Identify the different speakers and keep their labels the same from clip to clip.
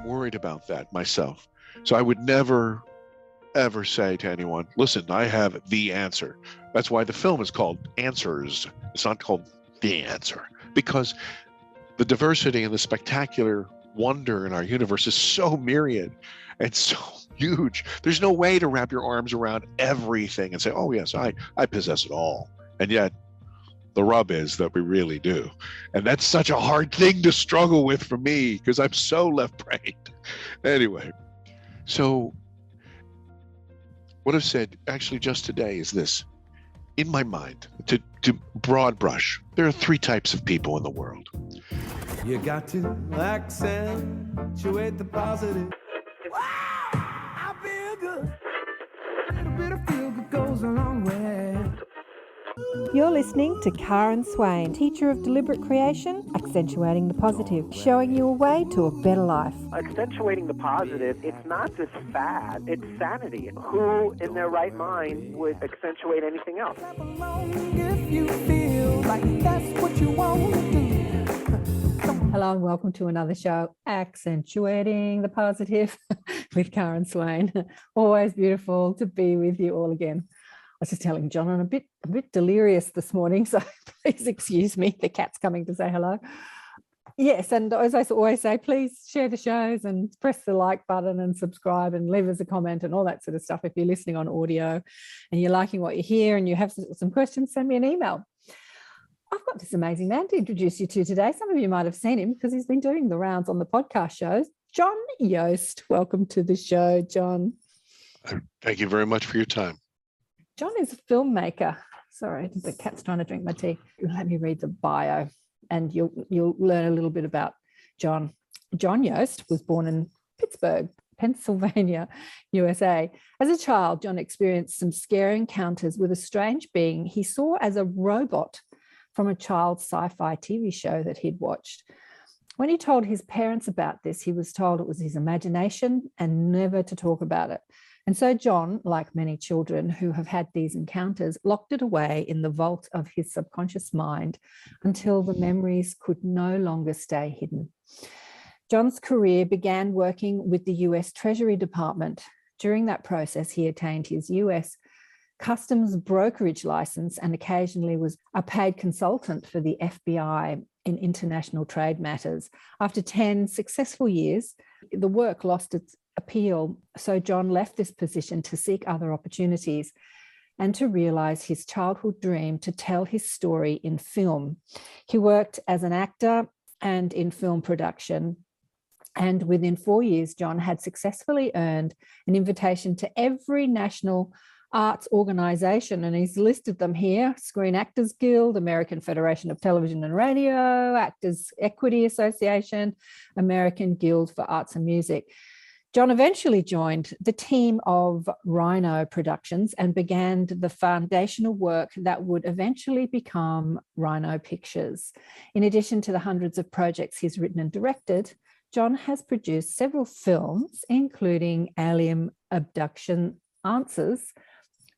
Speaker 1: I'm worried about that myself. So I would never, ever say to anyone, listen, I have the answer. That's why the film is called Answers. It's not called The Answer, because the diversity and the spectacular wonder in our universe is so myriad and so huge. There's no way to wrap your arms around everything and say, oh, yes, I possess it all. And yet, the rub is that we really do. And that's such a hard thing to struggle with for me because I'm so left-brained. Anyway, so what I've said actually just today is this. In my mind, to broad brush, there are three types of people in the world.
Speaker 2: You got to accentuate the positive. Wow, I feel good. A little bit of feel good goes a long way.
Speaker 3: You're listening to Karen Swain, teacher of deliberate creation, accentuating the positive, showing you a way to a better life.
Speaker 4: Accentuating the positive, it's not just fad, it's sanity. Who in their right mind would accentuate anything else?
Speaker 2: If you feel like that's what you want to do.
Speaker 3: Hello and welcome to another show, Accentuating the Positive with Karen Swain. Always beautiful to be with you all again. I was just telling John I'm a bit delirious this morning, so please excuse me. The cat's coming to say hello. Yes, and as I always say, please share the shows and press the like button and subscribe and leave us a comment and all that sort of stuff. If you're listening on audio and you're liking what you hear and you have some questions, send me an email. I've got this amazing man to introduce you to today. Some of you might have seen him because he's been doing the rounds on the podcast shows. John Yost, welcome to the show, John.
Speaker 1: Thank you very much for your time.
Speaker 3: John is a filmmaker. Sorry, the cat's trying to drink my tea. Let me read the bio and you'll learn a little bit about John. John Yost was born in Pittsburgh, Pennsylvania, USA. As a child, John experienced some scary encounters with a strange being he saw as a robot from a child's sci-fi TV show that he'd watched. When he told his parents about this, he was told it was his imagination and never to talk about it. And so John, like many children who have had these encounters, locked it away in the vault of his subconscious mind until the memories could no longer stay hidden. John's career began working with the US Treasury Department. During that process, he attained his US customs brokerage license and occasionally was a paid consultant for the FBI in international trade matters. After 10 successful years, the work lost its appeal, so John left this position to seek other opportunities and to realize his childhood dream to tell his story in film. He worked as an actor and in film production, and within 4 years, John had successfully earned an invitation to every national arts organization, and he's listed them here: Screen Actors Guild, American Federation of Television and Radio, Actors Equity Association, American Guild for Arts and Music. John eventually joined the team of Rhino Productions and began the foundational work that would eventually become Rhino Pictures. In addition to the hundreds of projects he's written and directed, John has produced several films, including Alien Abduction Answers,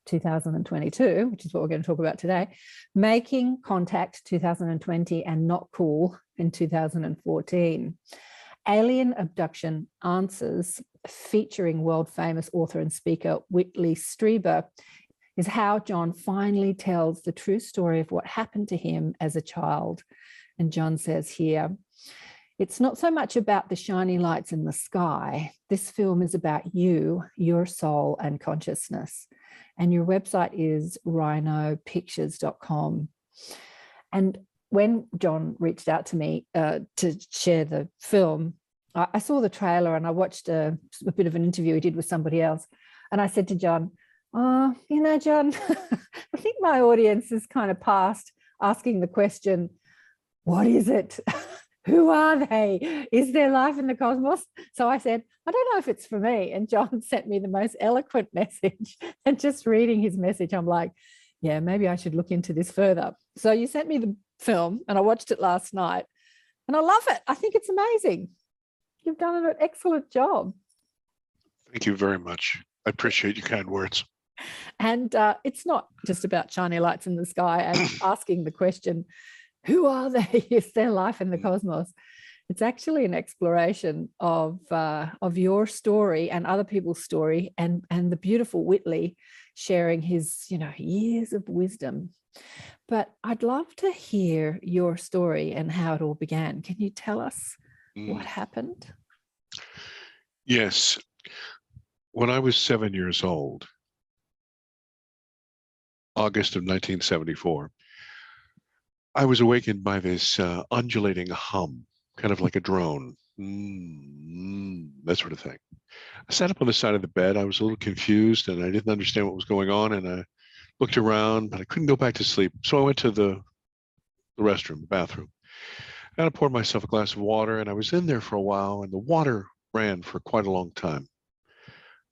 Speaker 3: 2022, which is what we're going to talk about today, Making Contact 2020, and Not Cool in 2014. Alien Abduction Answers, featuring world-famous author and speaker Whitley Strieber, is how John finally tells the true story of what happened to him as a child. And John says here, it's not so much about the shiny lights in the sky. This film is about you, your soul and consciousness. And your website is rhinopictures.com. And when John reached out to me to share the film, I saw the trailer and I watched a bit of an interview he did with somebody else. And I said to John, John, I think my audience is kind of past asking the question, what is it? Who are they? Is there life in the cosmos? So I said, I don't know if it's for me. And John sent me the most eloquent message. And just reading his message, I'm like, yeah, maybe I should look into this further. So you sent me the film and I watched it last night and I love it. I think it's amazing. You've done an excellent job.
Speaker 1: Thank you very much. I appreciate your kind words.
Speaker 3: And it's not just about shiny lights in the sky and asking the question, who are they? Is there life in the cosmos? It's actually an exploration of your story and other people's story, and the beautiful Whitley sharing his, years of wisdom. But I'd love to hear your story and how it all began. Can you tell us what happened?
Speaker 1: Yes. When I was 7 years old, August of 1974, I was awakened by this undulating hum, kind of like a drone, that sort of thing. I sat up on the side of the bed. I was a little confused and I didn't understand what was going on. And I looked around, but I couldn't go back to sleep. So I went to the restroom, the bathroom, and I poured myself a glass of water. And I was in there for a while, and the water ran for quite a long time.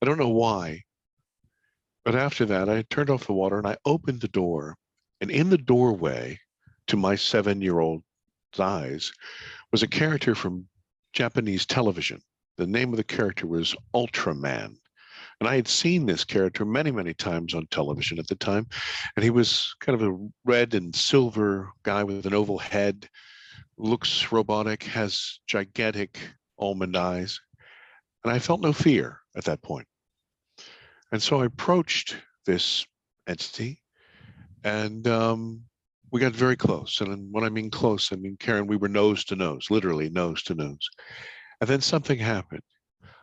Speaker 1: I don't know why, but after that, I turned off the water and I opened the door. And in the doorway, to my 7-year-old eyes, was a character from Japanese television. The name of the character was Ultraman. And I had seen this character many, many times on television at the time. And he was kind of a red and silver guy with an oval head, looks robotic, has gigantic almond eyes. And I felt no fear at that point. And so I approached this entity, and we got very close. And when I mean close, I mean, Karen, we were nose to nose, literally nose to nose. And then something happened.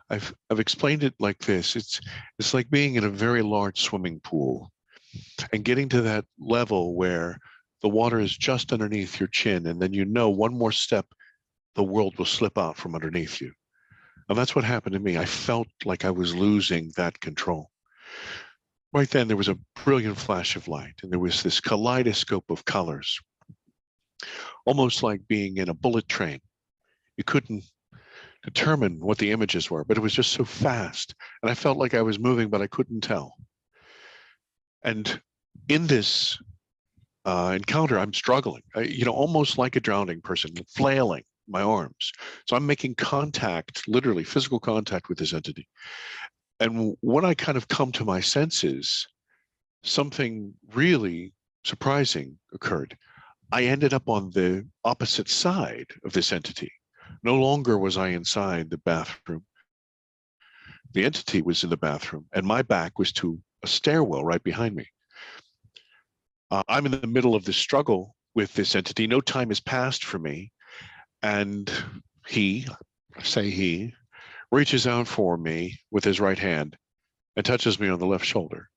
Speaker 1: I've explained it like this. It's like being in a very large swimming pool and getting to that level where the water is just underneath your chin, and then one more step, the world will slip out from underneath you. And that's what happened to me. I felt like I was losing that control. Right then, there was a brilliant flash of light, and there was this kaleidoscope of colors, almost like being in a bullet train. You couldn't determine what the images were, but it was just so fast. And I felt like I was moving, but I couldn't tell. And in this encounter, I'm struggling, almost like a drowning person, flailing my arms. So I'm making contact, literally physical contact with this entity. And when I kind of come to my senses, something really surprising occurred. I ended up on the opposite side of this entity. No longer was I inside the bathroom. The entity was in the bathroom, and my back was to a stairwell right behind me. I'm in the middle of this struggle with this entity. No time has passed for me. And he reaches out for me with his right hand and touches me on the left shoulder.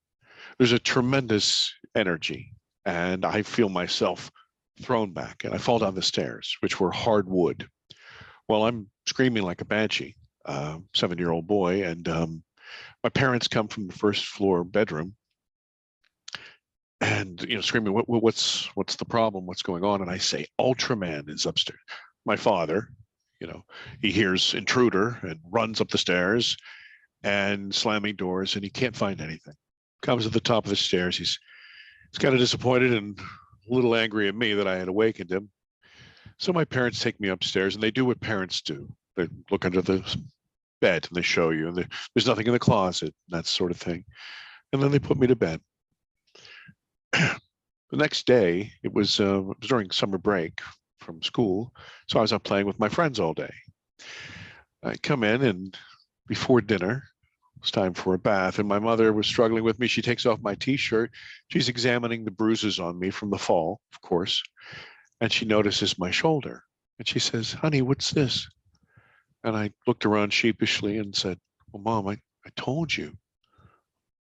Speaker 1: There's a tremendous energy, and I feel myself thrown back, and I fall down the stairs, which were hard wood. Well, I'm screaming like a banshee, 7-year-old boy, and my parents come from the first floor bedroom, and screaming, what's the problem? What's going on? And I say, Ultraman is upstairs. My father, he hears intruder and runs up the stairs and slamming doors, and he can't find anything. Comes to the top of the stairs. He's kind of disappointed and a little angry at me that I had awakened him. So my parents take me upstairs, and they do what parents do. They look under the bed and they show you, and there's nothing in the closet, that sort of thing. And then they put me to bed. The next day, it was during summer break from school, so I was out playing with my friends all day. I come in, and before dinner, it's time for a bath, and my mother was struggling with me. She takes off my t-shirt. She's examining the bruises on me from the fall, of course, and she notices my shoulder, and she says, "Honey, what's this?" And I looked around sheepishly and said, "Well, Mom, I told you,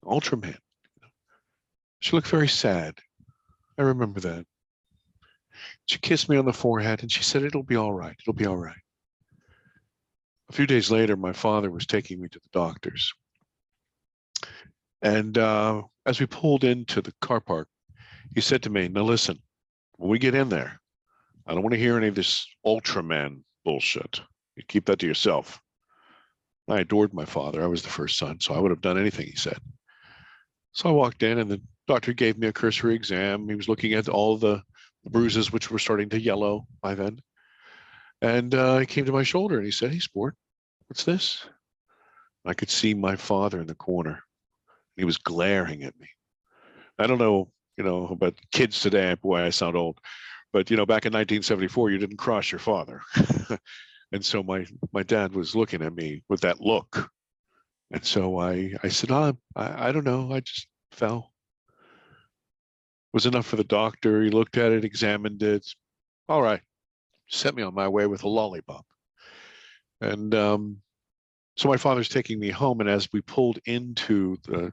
Speaker 1: Ultraman." She looked very sad. I remember that. She kissed me on the forehead, and she said, "It'll be all right. It'll be all right." A few days later, my father was taking me to the doctor's. And as we pulled into the car park, he said to me, "Now listen, when we get in there, I don't want to hear any of this Ultraman bullshit. You keep that to yourself." I adored my father. I was the first son, so I would have done anything he said. So I walked in, and the doctor gave me a cursory exam. He was looking at all the bruises, which were starting to yellow by then. And he came to my shoulder, and he said, "Hey, sport, what's this?" I could see my father in the corner. He was glaring at me. I don't know, about kids today. Boy, I sound old. But, back in 1974, you didn't cross your father. And so my dad was looking at me with that look. And so I said, I don't know. I just fell. It was enough for the doctor. He looked at it, examined it. All right. Sent me on my way with a lollipop. And so my father's taking me home. And as we pulled into the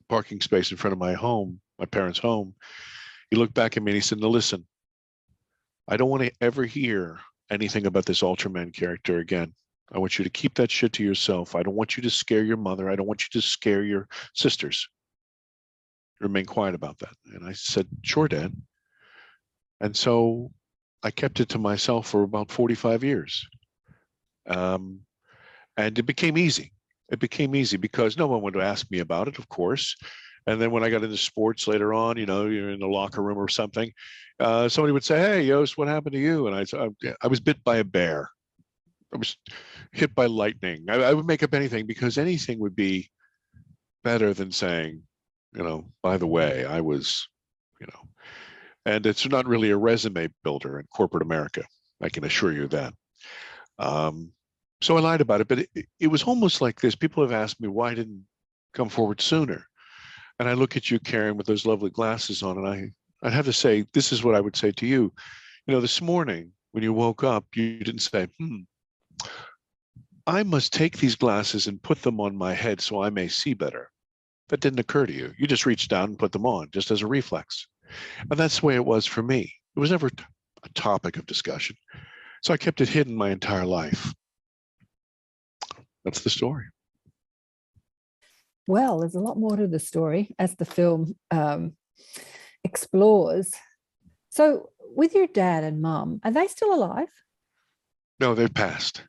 Speaker 1: parking space in front of my home, my parents' home, he looked back at me and he said, "Now listen, I don't want to ever hear anything about this Ultraman character again. I want you to keep that shit to yourself. I don't want you to scare your mother. I don't want you to scare your sisters. Remain quiet about that." And I said, "Sure, Dad." And so I kept it to myself for about 45 years. And it became easy. It became easy because no one would ask me about it, of course. And then when I got into sports later on, you're in the locker room or something, somebody would say, "Hey, Yost, what happened to you?" And I was bit by a bear. I was hit by lightning. I would make up anything because anything would be better than saying, by the way, I was, and it's not really a resume builder in corporate America. I can assure you that. So I lied about it, but it was almost like this. People have asked me why I didn't come forward sooner. And I look at you, Karen, with those lovely glasses on, and I'd have to say, this is what I would say to you. This morning when you woke up, you didn't say, I must take these glasses and put them on my head so I may see better. That didn't occur to you. You just reached down and put them on just as a reflex. And that's the way it was for me. It was never a topic of discussion. So I kept it hidden my entire life. That's the story.
Speaker 3: Well, there's a lot more to the story as the film explores. So with your dad and mum, are they still alive?
Speaker 1: No, they've passed.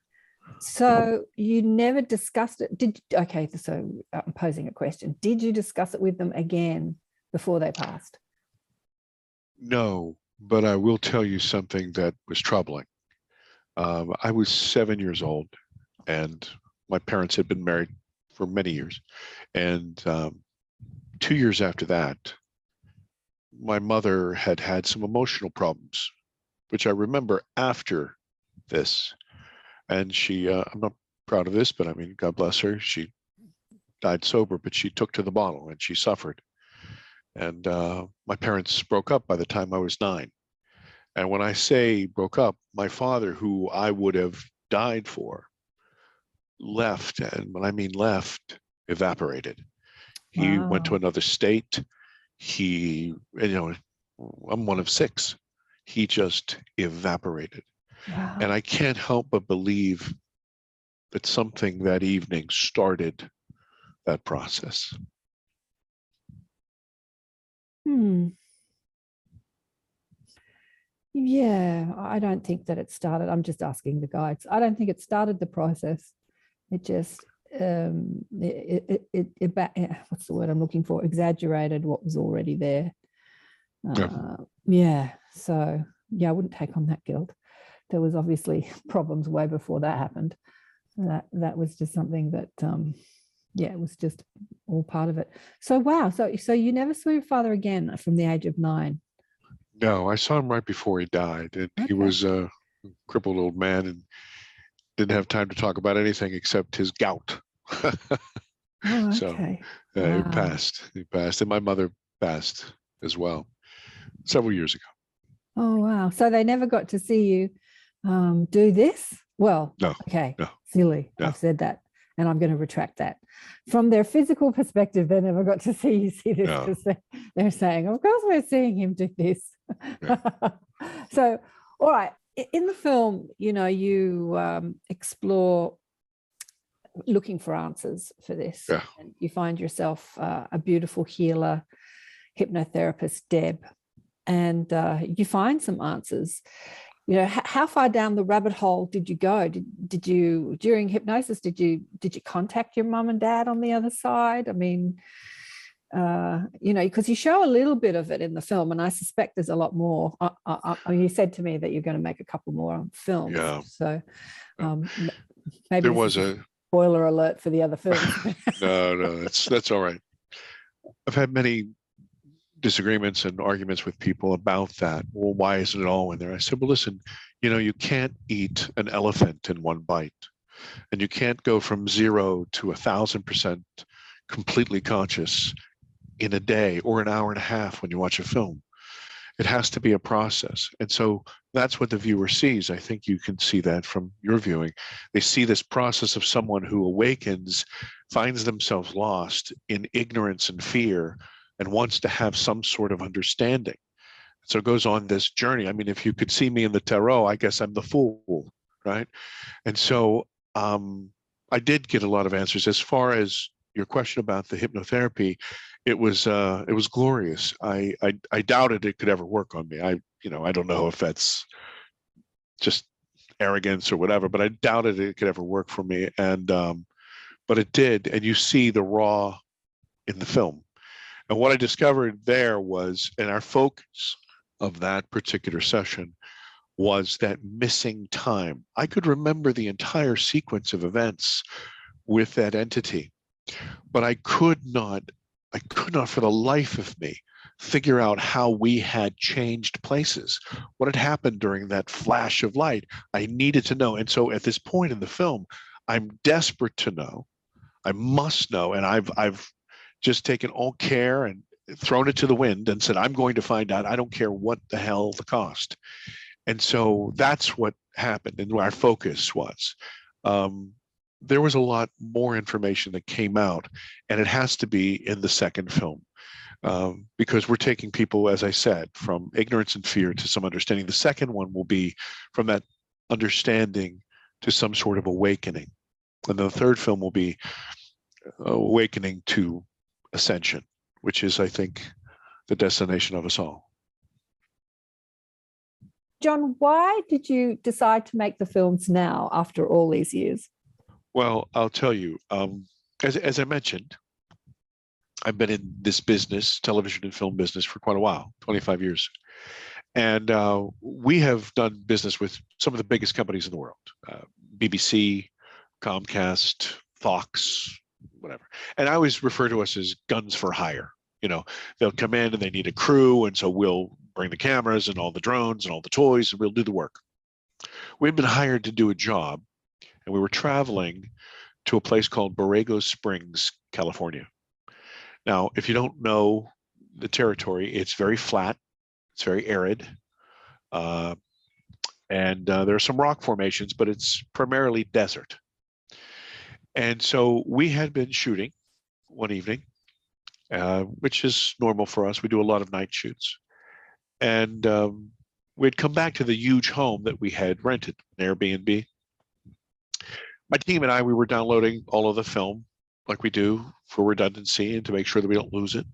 Speaker 3: So you never discussed it? Okay, so I'm posing a question. Did you discuss it with them again before they passed?
Speaker 1: No, but I will tell you something that was troubling. I was 7 years old, and my parents had been married for many years. And 2 years after that, my mother had had some emotional problems, which I remember after this. And she, I'm not proud of this, but I mean, God bless her. She died sober, but she took to the bottle and she suffered. And my parents broke up by the time I was 9. And when I say broke up, my father, who I would have died for, left. And when I mean left, evaporated. He went to another state. I'm one of 6. He just evaporated.
Speaker 3: Wow.
Speaker 1: And I can't help but believe that something that evening started that process.
Speaker 3: Yeah, I don't think that it started. I'm just asking the guides. I don't think it started the process. It just, what's the word I'm looking for? Exaggerated what was already there. Yeah. So, yeah, I wouldn't take on that guilt. There was obviously problems way before that happened. That was just something that, it was just all part of it. So, wow. So you never saw your father again from the age of 9?
Speaker 1: No, I saw him right before he died. And
Speaker 3: Okay.
Speaker 1: He was a crippled old man and didn't have time to talk about anything except his gout.
Speaker 3: Oh, okay.
Speaker 1: So he passed. He passed. And my mother passed as well several years ago.
Speaker 3: Oh, wow. So they never got to see you do this? Well,
Speaker 1: No.
Speaker 3: Okay.
Speaker 1: No.
Speaker 3: Silly.
Speaker 1: No.
Speaker 3: I've said that. And I'm going to retract that. From their physical perspective, they never got to see you see this because they're saying, of course, we're seeing him do this. Yeah. So, all right. In the film, you explore looking for answers for this.
Speaker 1: Yeah.
Speaker 3: And you find yourself a beautiful healer, hypnotherapist, Deb, and you find some answers. How far down the rabbit hole did you go? Did you during hypnosis? Did you contact your mum and dad on the other side? I mean, because you show a little bit of it in the film, and I suspect there's a lot more. You said to me that you're going to make a couple more films. Yeah. So maybe
Speaker 1: there was a
Speaker 3: spoiler alert for the other films.
Speaker 1: No, that's all right. I've had many disagreements and arguments with people about that. Well, why isn't it all in there? I said, well, listen, You know, you can't eat an elephant in one bite, and you can't go from 0 to 1,000% completely conscious in a day or an hour and a half when you watch a film. It has to be a process. And so that's what the viewer sees. I think you can see that from your viewing. They see this process of someone who awakens, finds themselves lost in ignorance and fear, and wants to have some sort of understanding. So it goes on this journey. I mean, if you could see me in the tarot, I guess I'm the fool, right? And so I did get a lot of answers. As far as your question about the hypnotherapy, it was glorious. I doubted it could ever work on me. I don't know if that's just arrogance or whatever, but I doubted it could ever work for me. And but it did. And you see the raw in the film. And what I discovered there was, and our focus of that particular session was that missing time. I could remember the entire sequence of events with that entity, but I could not for the life of me figure out how we had changed places, what had happened during that flash of light. I needed to know. And so at this point in the film, I'm desperate to know. I must know. And I've just taken all care and thrown it to the wind and said, I'm going to find out. I don't care what the hell the cost. And so that's what happened and where our focus was. There was a lot more information that came out, and it has to be in the second film because we're taking people, as I said, from ignorance and fear to some understanding. The second one will be from that understanding to some sort of awakening. And the third film will be awakening to ascension, which is, I think, the destination of us all.
Speaker 3: John, why did you decide to make the films now after all these years?
Speaker 1: Well, I'll tell you, as I mentioned, I've been in this business, television and film business, for quite a while, 25 years. And we have done business with some of the biggest companies in the world, BBC, Comcast, Fox, whatever. And I always refer to us as guns for hire. You know, they'll come in and they need a crew, and so we'll bring the cameras and all the drones and all the toys, and we'll do the work. We've been hired to do a job, and we were traveling to a place called Borrego Springs, California. Now, if you don't know the territory, it's very flat, it's very arid, and there are some rock formations, but it's primarily desert. And so we had been shooting one evening, which is normal for us. We do a lot of night shoots. And we'd come back to the huge home that we had rented, an Airbnb. My team and I, we were downloading all of the film like we do for redundancy and to make sure that we don't lose it.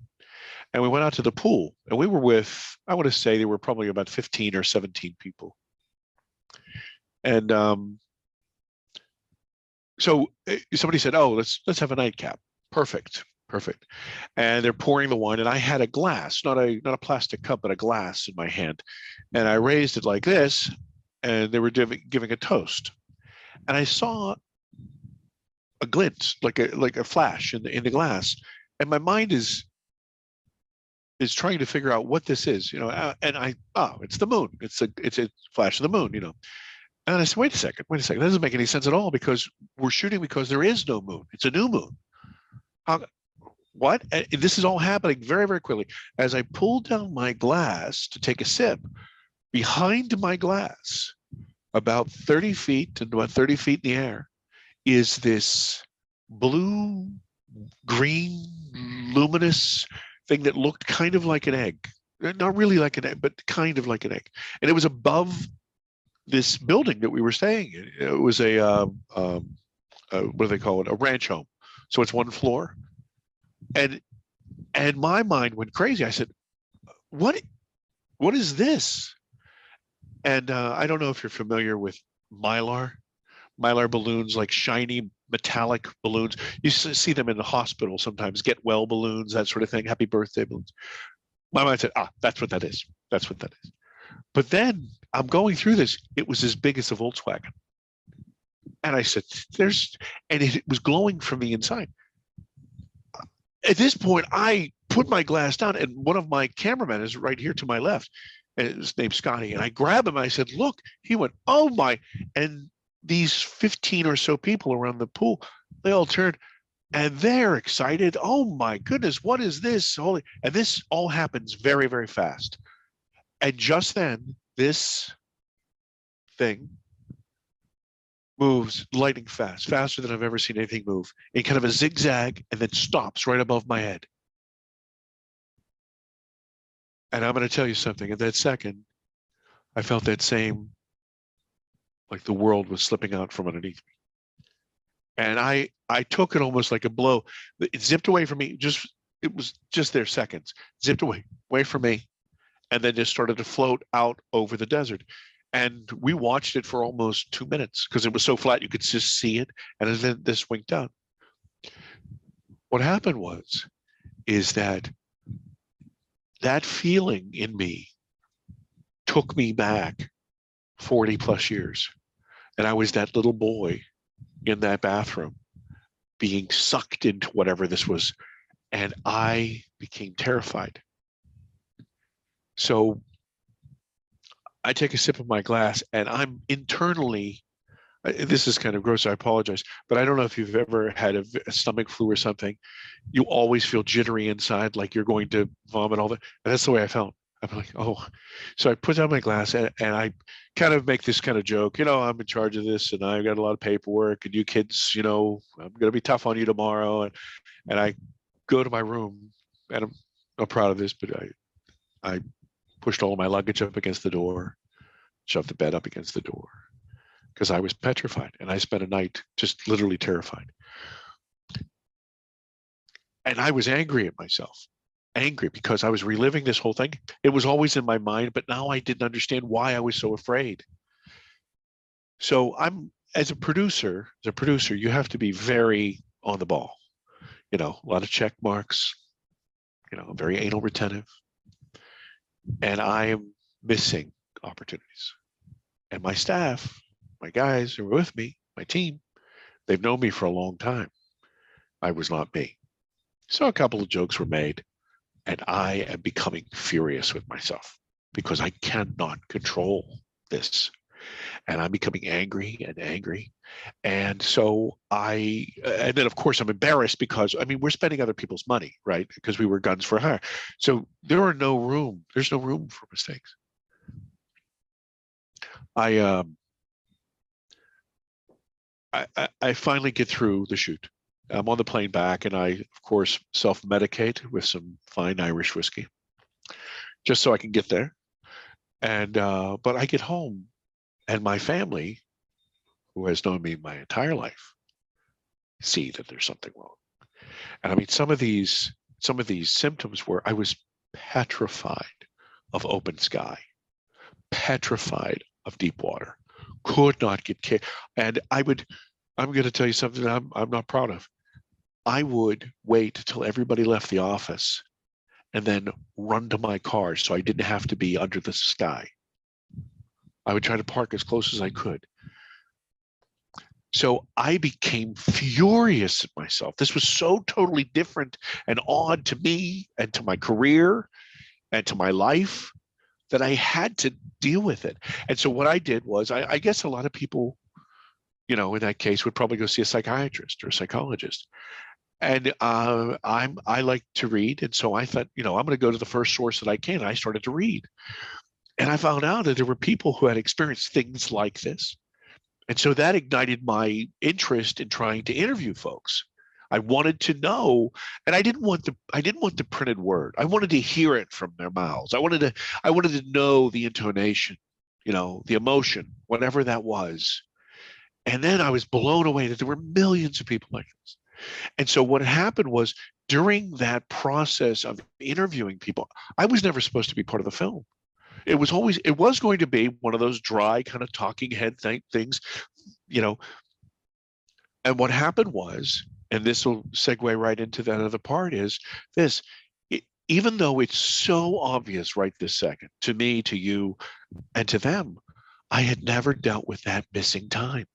Speaker 1: And we went out to the pool, and we were with, I want to say there were probably about 15 or 17 people. And so somebody said, oh, let's have a nightcap. Perfect. And they're pouring the wine, and I had a glass, not a plastic cup, but a glass in my hand. And I raised it like this, and they were giving a toast. And I saw a glint, like a flash in the glass. And my mind is trying to figure out what this is, and it's the moon. It's a flash of the moon, And I said, wait a second. That doesn't make any sense at all, because we're shooting because there is no moon. It's a new moon. What? And this is all happening very, very quickly. As I pulled down my glass to take a sip, behind my glass, about 30 feet and about 30 feet in the air, is this blue, green, luminous thing that looked kind of like an egg. Not really like an egg, but kind of like an egg. And it was above this building that we were staying in. It was a what do they call it? A ranch home. So it's one floor. And my mind went crazy. I said, what is this? And I don't know if you're familiar with Mylar balloons, like shiny metallic balloons. You see them in the hospital sometimes, get well balloons, that sort of thing, happy birthday balloons. My mind said, that's what that is. That's what that is. But then I'm going through this. It was as big as a Volkswagen. And I said, and it was glowing from the inside. At this point, I put my glass down, and one of my cameramen is right here to my left. and his name's Scotty. And I grabbed him. I said, look, he went, oh my. And these 15 or so people around the pool, they all turned and they're excited. Oh my goodness, what is this? Holy, and this all happens very, very fast. And just then, this thing moves lightning fast, faster than I've ever seen anything move, in kind of a zigzag, and then stops right above my head. And I'm going to tell you something. In that second, I felt that same, like the world was slipping out from underneath me. And I took it almost like a blow. It zipped away from me. It was just there seconds. Zipped away from me, and then just started to float out over the desert. And we watched it for almost 2 minutes because it was so flat you could just see it. And then this winked out. What happened is that feeling in me took me back 40 plus years. And I was that little boy in that bathroom being sucked into whatever this was. And I became terrified. So I take a sip of my glass and I'm internally, this is kind of gross, I apologize, but I don't know if you've ever had a stomach flu or something. You always feel jittery inside, like you're going to vomit all that. And that's the way I felt. I'm like, oh. So I put down my glass and I kind of make this kind of joke, I'm in charge of this and I've got a lot of paperwork and you kids, I'm going to be tough on you tomorrow. And I go to my room and I'm not proud of this, but I pushed all of my luggage up against the door, shoved the bed up against the door because I was petrified. And I spent a night just literally terrified. And I was angry at myself. Angry because I was reliving this whole thing. It was always in my mind, but now I didn't understand why I was so afraid. So as a producer, you have to be very on the ball. A lot of check marks, very anal retentive. And I am missing opportunities. And my staff, my guys who are with me, my team, they've known me for a long time. I was not me. So a couple of jokes were made. And I am becoming furious with myself because I cannot control this. And I'm becoming angry and angry. And so and then of course I'm embarrassed because, we're spending other people's money, right? Because we were guns for hire. So there's no room for mistakes. I finally get through the shoot. I'm on the plane back and I, of course, self-medicate with some fine Irish whiskey just so I can get there. And, but I get home and my family, who has known me my entire life, see that there's something wrong. And some of these symptoms were I was petrified of open sky, petrified of deep water, could not get care. And I'm going to tell you something that I'm not proud of. I would wait till everybody left the office and then run to my car so I didn't have to be under the sky. I would try to park as close as I could. So I became furious at myself. This was so totally different and odd to me and to my career and to my life that I had to deal with it. And so what I did was, I guess a lot of people, in that case would probably go see a psychiatrist or a psychologist. And I like to read. And so I thought, I'm going to go to the first source that I can. And I started to read. And I found out that there were people who had experienced things like this. And so that ignited my interest in trying to interview folks. I wanted to know, and I didn't want the printed word. I wanted to hear it from their mouths. I wanted to know the intonation, the emotion, whatever that was. And then I was blown away that there were millions of people like this. And so what happened was during that process of interviewing people, I was never supposed to be part of the film. It was going to be one of those dry kind of talking head things, And what happened was, and this will segue right into that other part, is this. Even though it's so obvious right this second, to me, to you, and to them, I had never dealt with that missing time,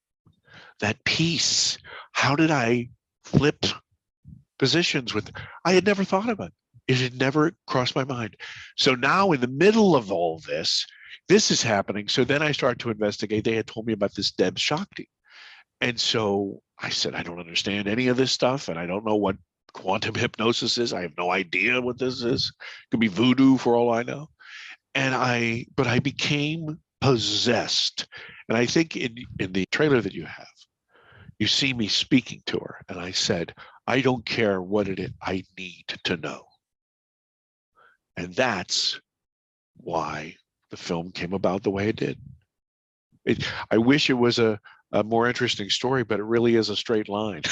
Speaker 1: that piece. How did I flip positions with? I had never thought of it. It had never crossed my mind. So now in the middle of all this is happening. So then I started to investigate. They had told me about this Deb Shakti. And so I said, I don't understand any of this stuff. And I don't know what quantum hypnosis is. I have no idea what this is. It could be voodoo for all I know. But I became possessed. And I think in the trailer that you have, you see me speaking to her. And I said, I don't care what it is. I need to know. And that's why the film came about the way it did. I wish it was a more interesting story, but it really is a straight line.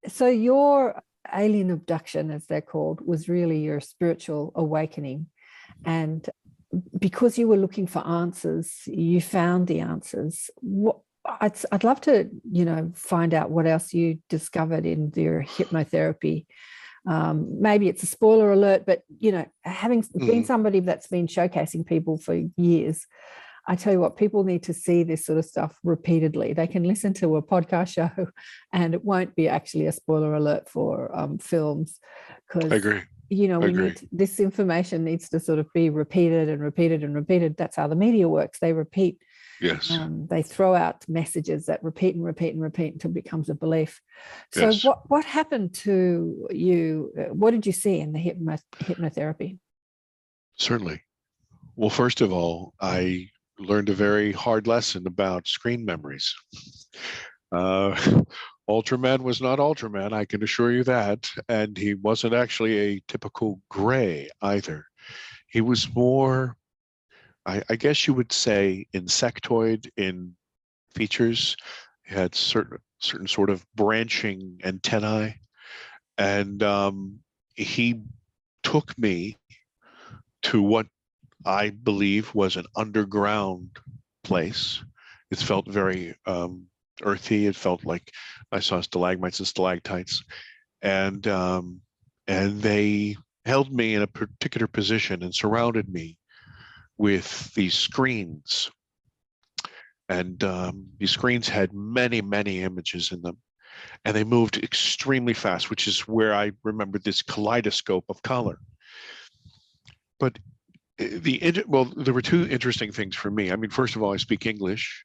Speaker 3: So your alien abduction, as they're called, was really your spiritual awakening. And because you were looking for answers, you found the answers. I'd love to, find out what else you discovered in your hypnotherapy. Maybe it's a spoiler alert, but having been somebody that's been showcasing people for years, I tell you what, people need to see this sort of stuff repeatedly. They can listen to a podcast show and it won't be actually a spoiler alert for films, because
Speaker 1: I agree.
Speaker 3: This information needs to sort of be repeated and repeated and repeated. That's how the media works. They repeat.
Speaker 1: Yes.
Speaker 3: They throw out messages that repeat and repeat and repeat until it becomes a belief. So
Speaker 1: yes.
Speaker 3: What happened to you? What did you see in the hypnotherapy?
Speaker 1: Certainly. Well, first of all, I learned a very hard lesson about screen memories. Ultraman was not Ultraman, I can assure you that. And he wasn't actually a typical gray either. He was more, I guess you would say, insectoid in features. He had certain sort of branching antennae. And he took me to what I believe was an underground place. It felt very earthy. It felt like I saw stalagmites and stalactites. And they held me in a particular position and surrounded me with these screens. And these screens had many, many images in them. And they moved extremely fast, which is where I remembered this kaleidoscope of color. But there were two interesting things for me. I mean, first of all, I speak English,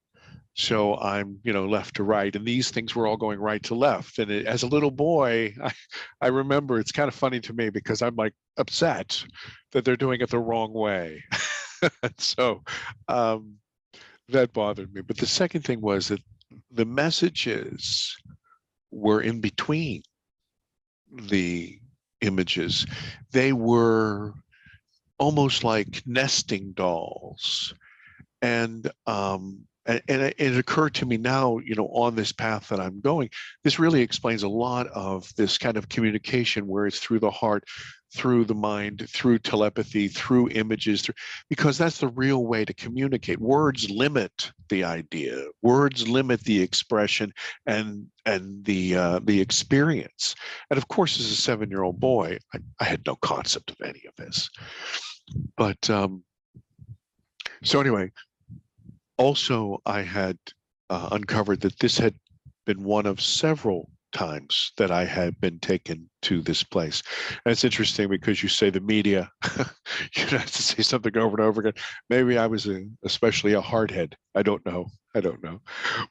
Speaker 1: so I'm, left to right, and these things were all going right to left. And as a little boy, I remember it's kind of funny to me because I'm like upset that they're doing it the wrong way. So that bothered me. But the second thing was that the messages were in between the images. They were almost like nesting dolls. And it occurred to me now, on this path that I'm going, this really explains a lot of this kind of communication where it's through the heart, through the mind, through telepathy, through images, because that's the real way to communicate. Words limit the idea, words limit the expression and the experience. And of course, as a 7-year-old boy, I had no concept of any of this. But so anyway, also I had uncovered that this had been one of several times that I had been taken to this place. And it's interesting because you say the media, you have to say something over and over again. Maybe I was especially a hardhead. I don't know.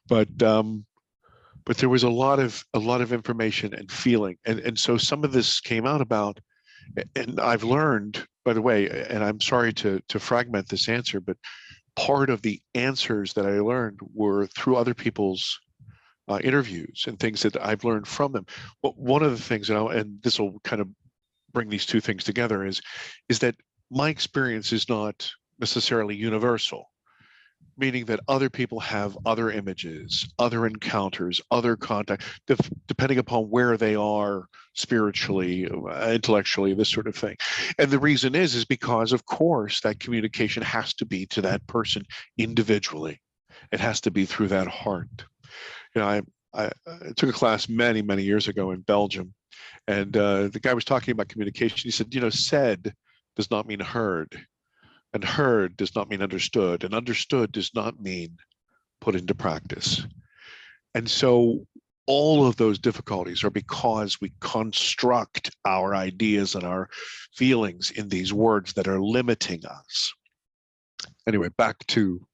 Speaker 1: But there was a lot of information and feeling. And so some of this came out about, and I've learned, by the way, and I'm sorry to fragment this answer, but part of the answers that I learned were through other people's interviews and things that I've learned from them. But one of the things, and this will kind of bring these two things together, is that my experience is not necessarily universal, meaning that other people have other images, other encounters, other contact, depending upon where they are spiritually, intellectually, this sort of thing. And the reason is because, of course, that communication has to be to that person individually. It has to be through that heart. I took a class many, many years ago in Belgium, and the guy was talking about communication. He said, said does not mean heard, and heard does not mean understood, and understood does not mean put into practice. And so all of those difficulties are because we construct our ideas and our feelings in these words that are limiting us. Anyway, back to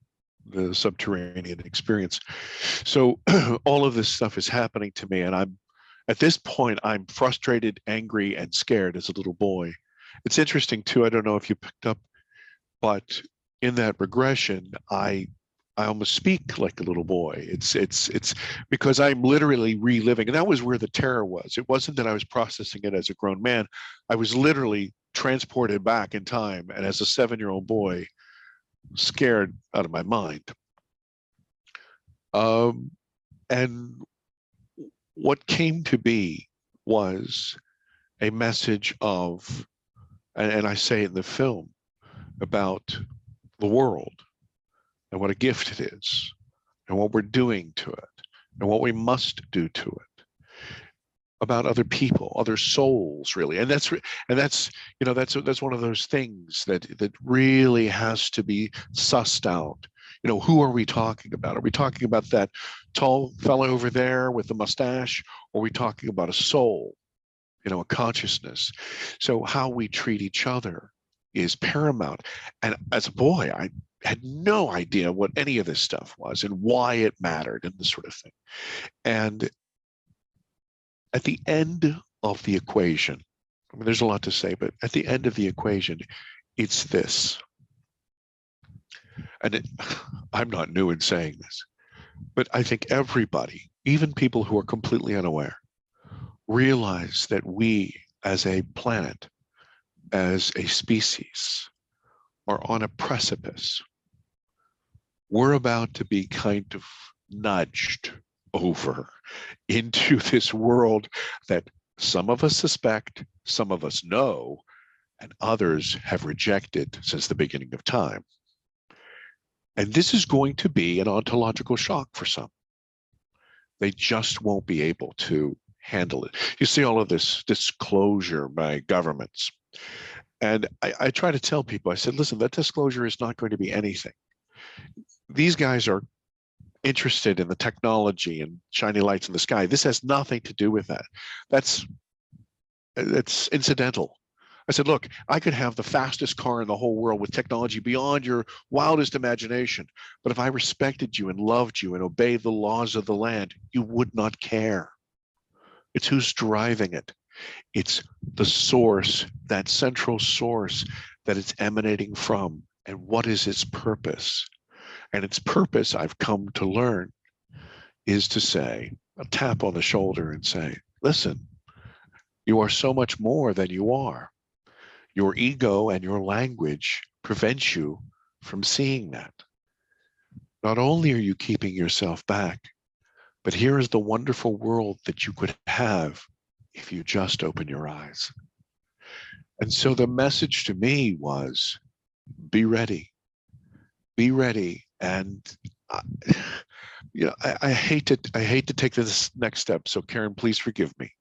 Speaker 1: the subterranean experience. So all of this stuff is happening to me, and at this point, I'm frustrated, angry, and scared as a little boy. It's interesting too, I don't know if you picked up, but in that regression, I almost speak like a little boy. It's because I'm literally reliving, and that was where the terror was. It wasn't that I was processing it as a grown man. I was literally transported back in time, and as a 7-year-old boy, scared out of my mind. And what came to be was a message of, and I say it in the film, about the world and what a gift it is and what we're doing to it and what we must do to it, about other people, other souls, really. And that's you know, that's one of those things that really has to be sussed out. You know, who are we talking about? Are we talking about that tall fellow over there with the mustache? Or are we talking about a soul, you know, a consciousness? So how we treat each other is paramount. And as a boy, I had no idea what any of this stuff was and why it mattered and this sort of thing. And at the end of the equation, I mean, there's a lot to say, but at the end of the equation, it's this. And I'm not new in saying this, but I think everybody, even people who are completely unaware, realize that we as a planet, as a species, are on a precipice. We're about to be kind of nudged over into this world that some of us suspect, some of us know, and others have rejected since the beginning of time. And this is going to be an ontological shock for some. They just won't be able to handle it. You see all of this disclosure by governments. And I try to tell people, I said, listen, that disclosure is not going to be anything. These guys are interested in the technology and shiny lights in the sky. This has nothing to do with that. That's incidental. I said, look, I could have the fastest car in the whole world with technology beyond your wildest imagination. But if I respected you and loved you and obeyed the laws of the land, you would not care. It's who's driving it. It's the source, that central source that it's emanating from, and what is its purpose. And its purpose, I've come to learn, is to say, a tap on the shoulder and say, listen, you are so much more than you are. Your ego and your language prevents you from seeing that. Not only are you keeping yourself back, but here is the wonderful world that you could have if you just open your eyes. And so the message to me was, be ready. Be ready. And you know, I hate to take this next step. So Karen, please forgive me.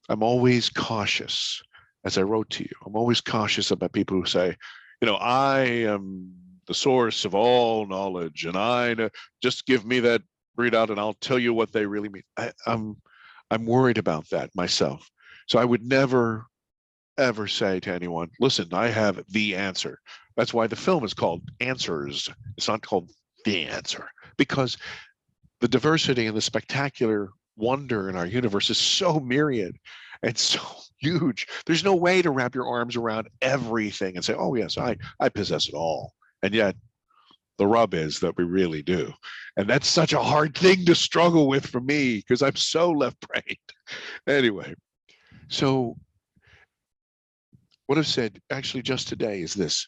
Speaker 1: I'm always cautious. As I wrote to you, I'm always cautious about people who say, you know, I am the source of all knowledge, and I know, just give me that readout and I'll tell you what they really mean. I'm worried about that myself. So I would never, ever say to anyone, listen, I have the answer. That's why the film is called Answers. It's not called The Answer, because the diversity and the spectacular wonder in our universe is so myriad and so huge. There's no way to wrap your arms around everything and say, oh yes, I possess it all. And yet the rub is that we really do. And that's such a hard thing to struggle with for me because I'm so left-brained. Anyway, so what I've said actually just today is this.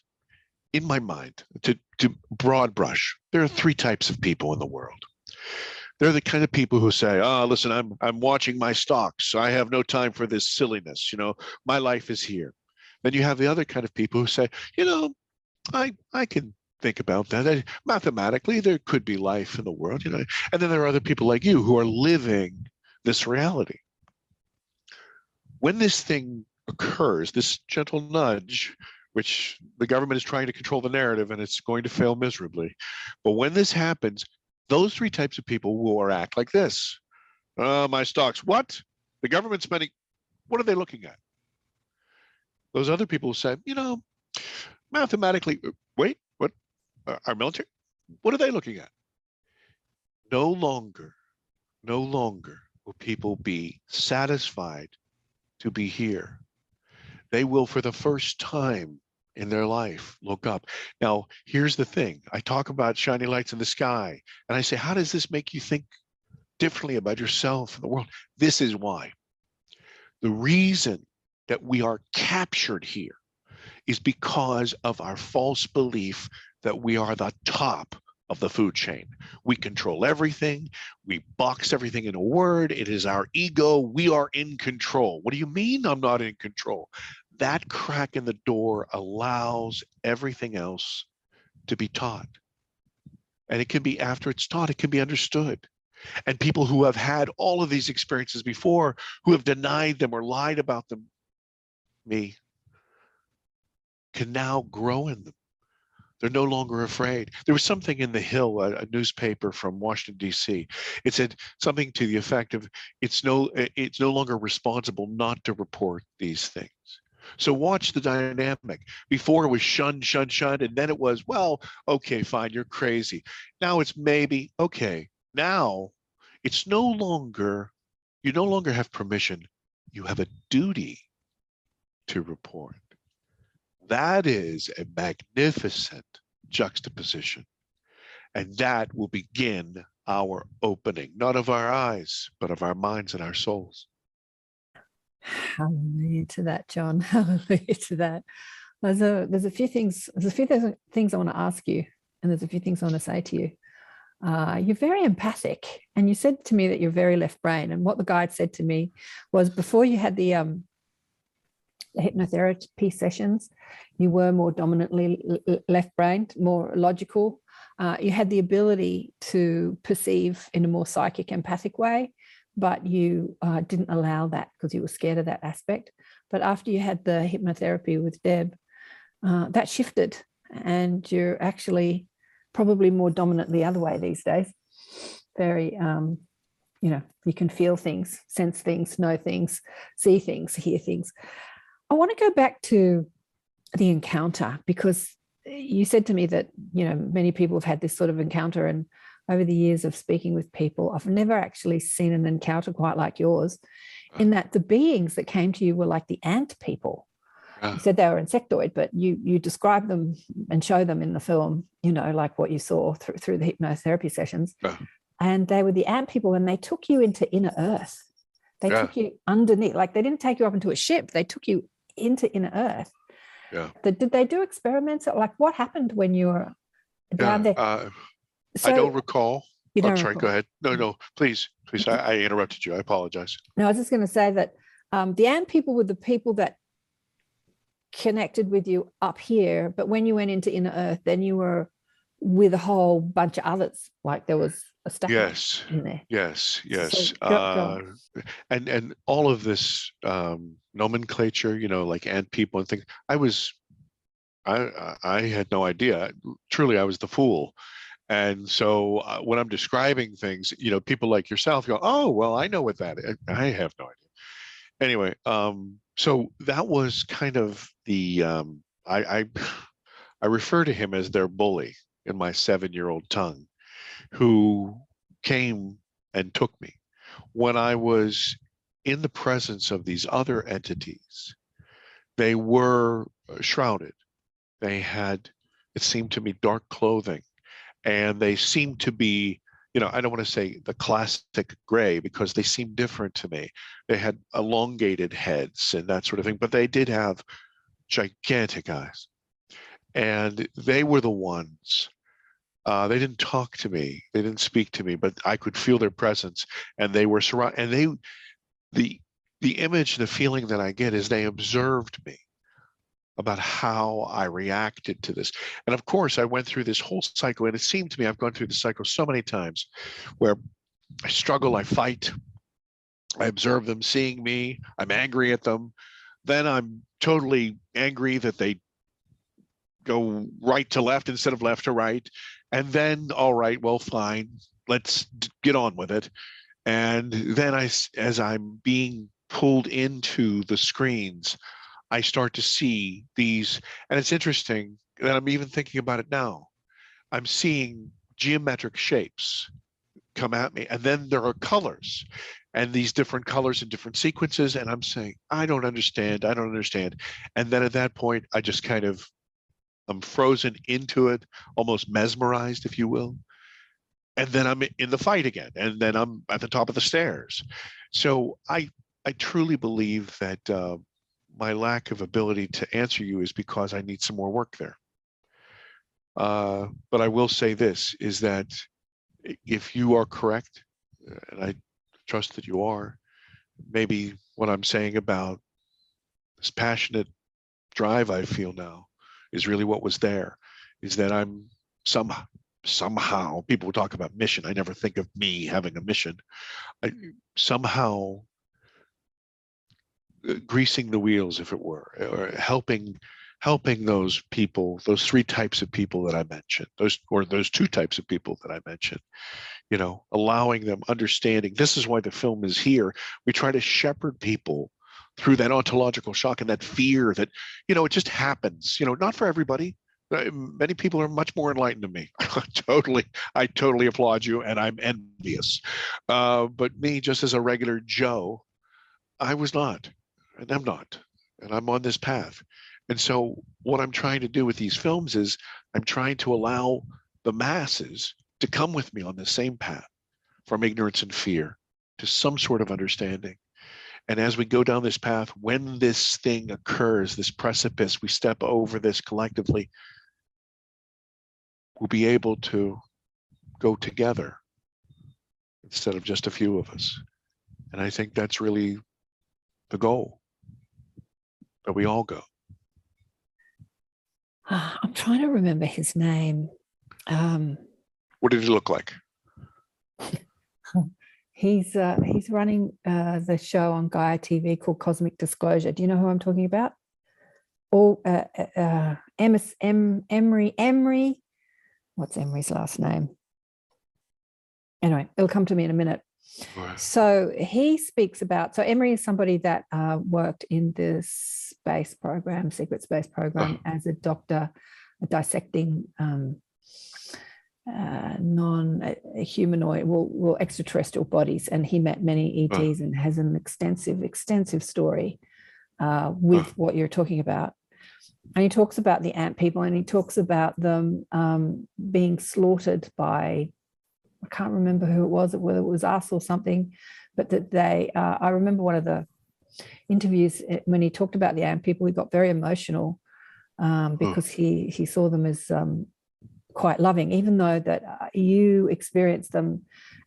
Speaker 1: In my mind, to broad brush, there are 3 types of people in the world. They're the kind of people who say, oh, listen, I'm watching my stocks. I have no time for this silliness. You know, my life is here. Then you have the other kind of people who say, you know, I can think about that. Mathematically, there could be life in the world, you know. And then there are other people like you who are living this reality. When this thing occurs, this gentle nudge, which the government is trying to control the narrative and it's going to fail miserably. But when this happens, those 3 types of people will act like this. My stocks. What? The government spending. What are they looking at? Those other people say, mathematically, wait, what? Our military? What are they looking at? No longer will people be satisfied to be here. They will, for the first time in their life, look up. Now, here's the thing. I talk about shiny lights in the sky, and I say, how does this make you think differently about yourself and the world? This is why. The reason that we are captured here is because of our false belief that we are the top of the food chain. We control everything. We box everything in a word. It is our ego. We are in control. What do you mean I'm not in control? That crack in the door allows everything else to be taught. And it can be, after it's taught, it can be understood. And people who have had all of these experiences before, who have denied them or lied about them, me, can now grow in them. They're no longer afraid. There was something in The Hill, a newspaper from Washington, D.C. It said something to the effect of, it's no longer responsible not to report these things. So watch the dynamic. Before it was shun, shun, shun, and then it was, well, okay, fine, you're crazy. Now it's maybe, okay, now it's no longer, you no longer have permission, you have a duty to report. That is a magnificent juxtaposition. And that will begin our opening, not of our eyes, but of our minds and our souls.
Speaker 3: Hallelujah to that, John. Hallelujah to that. There's a few things I want to ask you, and there's a few things I want to say to you. You're very empathic, and you said to me that you're very left brain. And what the guide said to me was, before you had the hypnotherapy sessions, you were more dominantly left-brained, more logical. You had the ability to perceive in a more psychic, empathic way, but you didn't allow that because you were scared of that aspect. But after you had the hypnotherapy with Deb, that shifted, and you're actually probably more dominant the other way these days. Very, you can feel things, sense things, know things, see things, hear things. I want to go back to the encounter, because you said to me that, many people have had this sort of encounter, and over the years of speaking with people, I've never actually seen an encounter quite like yours, in that the beings that came to you were like the ant people. You said they were insectoid, but you describe them and show them in the film, like what you saw through the hypnotherapy sessions. And they were the ant people, and they took you into inner earth. They took you underneath, like they didn't take you up into a ship. They took you into inner earth. Did they do experiments? Like, what happened when you were down there?
Speaker 1: I don't recall. I'm sorry, go ahead. No, please. I interrupted you. I apologize.
Speaker 3: No, I was just going to say that the ant people were the people that connected with you up here, but when you went into inner earth, then you were with a whole bunch of others, like there was a stack in there.
Speaker 1: Yes.
Speaker 3: So, go
Speaker 1: and all of this nomenclature, like ant people and things, I had no idea. Truly, I was the fool. And so when I'm describing things, people like yourself go, oh, well, I know what that is. I have no idea. Anyway, so that was kind of the, I refer to him as their bully in my 7-year-old tongue, who came and took me. When I was in the presence of these other entities, they were shrouded. They had, it seemed to me, dark clothing, and they seemed to be, I don't want to say the classic gray, because they seemed different to me. They had elongated heads and that sort of thing, but they did have gigantic eyes. And they were the ones, they didn't talk to me, they didn't speak to me, but I could feel their presence, and they were surrounded. And the image, the feeling that I get is they observed me about how I reacted to this. And of course, I went through this whole cycle, and it seemed to me I've gone through the cycle so many times, where I struggle, I fight, I observe them seeing me, I'm angry at them, then I'm totally angry that they go right to left instead of left to right, and then, all right, well, fine, let's get on with it. And then as I'm being pulled into the screens, I start to see these, and it's interesting that I'm even thinking about it now. I'm seeing geometric shapes come at me, and then there are colors, and these different colors and different sequences, and I'm saying, I don't understand. And then at that point, I just kind of, I'm frozen into it, almost mesmerized, if you will. And then I'm in the fight again, and then I'm at the top of the stairs. So I truly believe that my lack of ability to answer you is because I need some more work there. But I will say this, is that if you are correct, and I trust that you are, maybe what I'm saying about this passionate drive I feel now is really what was there, is that I'm somehow, people talk about mission. I never think of me having a mission. Somehow greasing the wheels, if it were, or helping those people, those three types of people that I mentioned, those two types of people that I mentioned, allowing them, understanding. This is why the film is here. We try to shepherd people through that ontological shock and that fear that, it just happens, not for everybody. Many people are much more enlightened than me. I totally applaud you, and I'm envious. But me, just as a regular Joe, I was not, and I'm not, and I'm on this path. And so what I'm trying to do with these films is I'm trying to allow the masses to come with me on the same path, from ignorance and fear to some sort of understanding. And as we go down this path, when this thing occurs, this precipice, we step over this collectively, we'll be able to go together instead of just a few of us. And I think that's really the goal, that we all go.
Speaker 3: I'm trying to remember his name.
Speaker 1: What did he look like?
Speaker 3: He's running the show on Gaia TV called Cosmic Disclosure. Do you know who I'm talking about? Emery. What's Emery's last name? Anyway, it'll come to me in a minute. So he speaks about, so Emery is somebody that worked in the space program, secret space program, as a doctor, dissecting non-humanoid, well, extraterrestrial bodies. And he met many ETs and has an extensive story with what you're talking about. And he talks about the ant people, and he talks about them being slaughtered by, I can't remember who it was, whether it was us or something, but that they, I remember one of the interviews when he talked about the ant people, he got very emotional because he saw them as quite loving, even though that you experienced them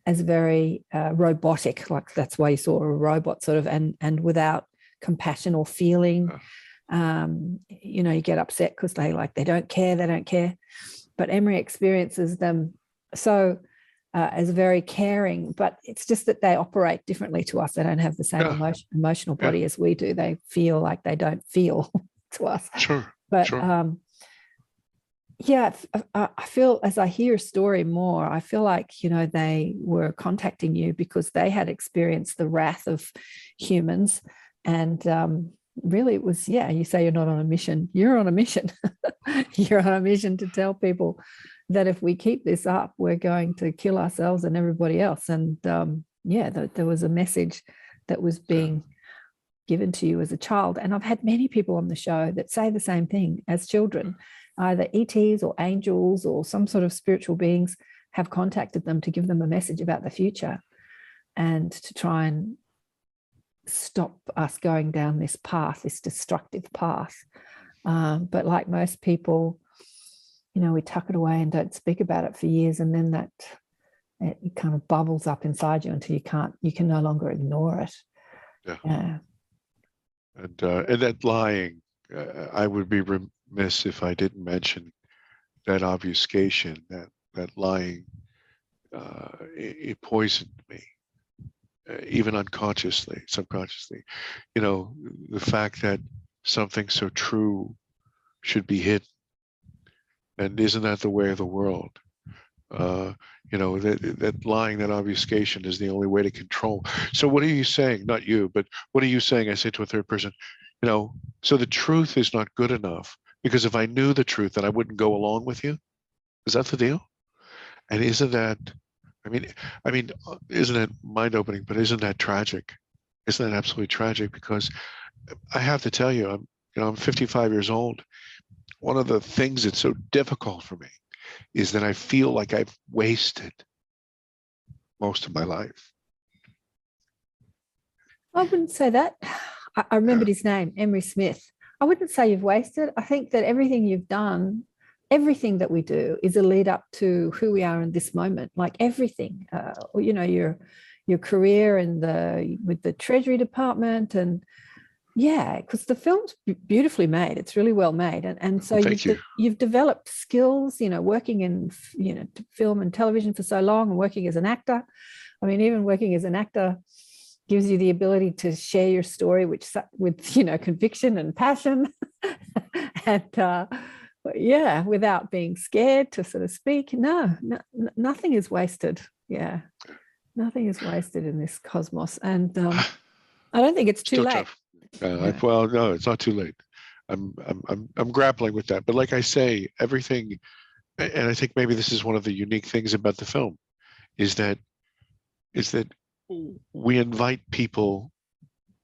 Speaker 3: as very robotic, like that's why you saw a robot sort of, and without compassion or feeling. You get upset because they don't care. But Emery experiences them so as very caring, but it's just that they operate differently to us. They don't have the same emotional body as we do. They feel like they don't feel to us.
Speaker 1: Sure.
Speaker 3: But
Speaker 1: sure.
Speaker 3: I feel, as I hear a story more, I feel like, they were contacting you because they had experienced the wrath of humans. And really it was, you say you're not on a mission. You're on a mission. You're on a mission to tell people that if we keep this up, we're going to kill ourselves and everybody else. And there was a message that was being given to you as a child. And I've had many people on the show that say the same thing as children. Either ETs or angels or some sort of spiritual beings have contacted them to give them a message about the future and to try and stop us going down this path, this destructive path. But like most people, we tuck it away and don't speak about it for years, and then that it kind of bubbles up inside you until you can no longer ignore it. Yeah.
Speaker 1: And that lying, I would be remiss if I didn't mention that obfuscation, that lying, it poisoned me, even unconsciously, subconsciously. The fact that something so true should be hidden, and isn't that the way of the world? that lying, that obfuscation is the only way to control. So what are you saying? Not you, but what are you saying? I say to a third person, so the truth is not good enough, because if I knew the truth, then I wouldn't go along with you. Is that the deal? And isn't that, isn't it mind-opening? But isn't that tragic? Isn't that absolutely tragic? Because I have to tell you, I'm 55 years old. One of the things that's so difficult for me is that I feel like I've wasted most of my life.
Speaker 3: I wouldn't say that. I remembered his name, Emery Smith. I wouldn't say you've wasted. I think that everything you've done, everything that we do is a lead up to who we are in this moment. Like everything, your career and with the Treasury Department, and because the film's beautifully made. It's really well made, and so you've developed skills. Working in film and television for so long, and working as an actor. I mean, even working as an actor gives you the ability to share your story, with conviction and passion, and without being scared to sort of speak. No, nothing is wasted. Yeah, nothing is wasted in this cosmos, and I don't think it's too late.
Speaker 1: Well, no, it's not too late. I'm grappling with that, but like I say, everything, and I think maybe this is one of the unique things about the film, is that we invite people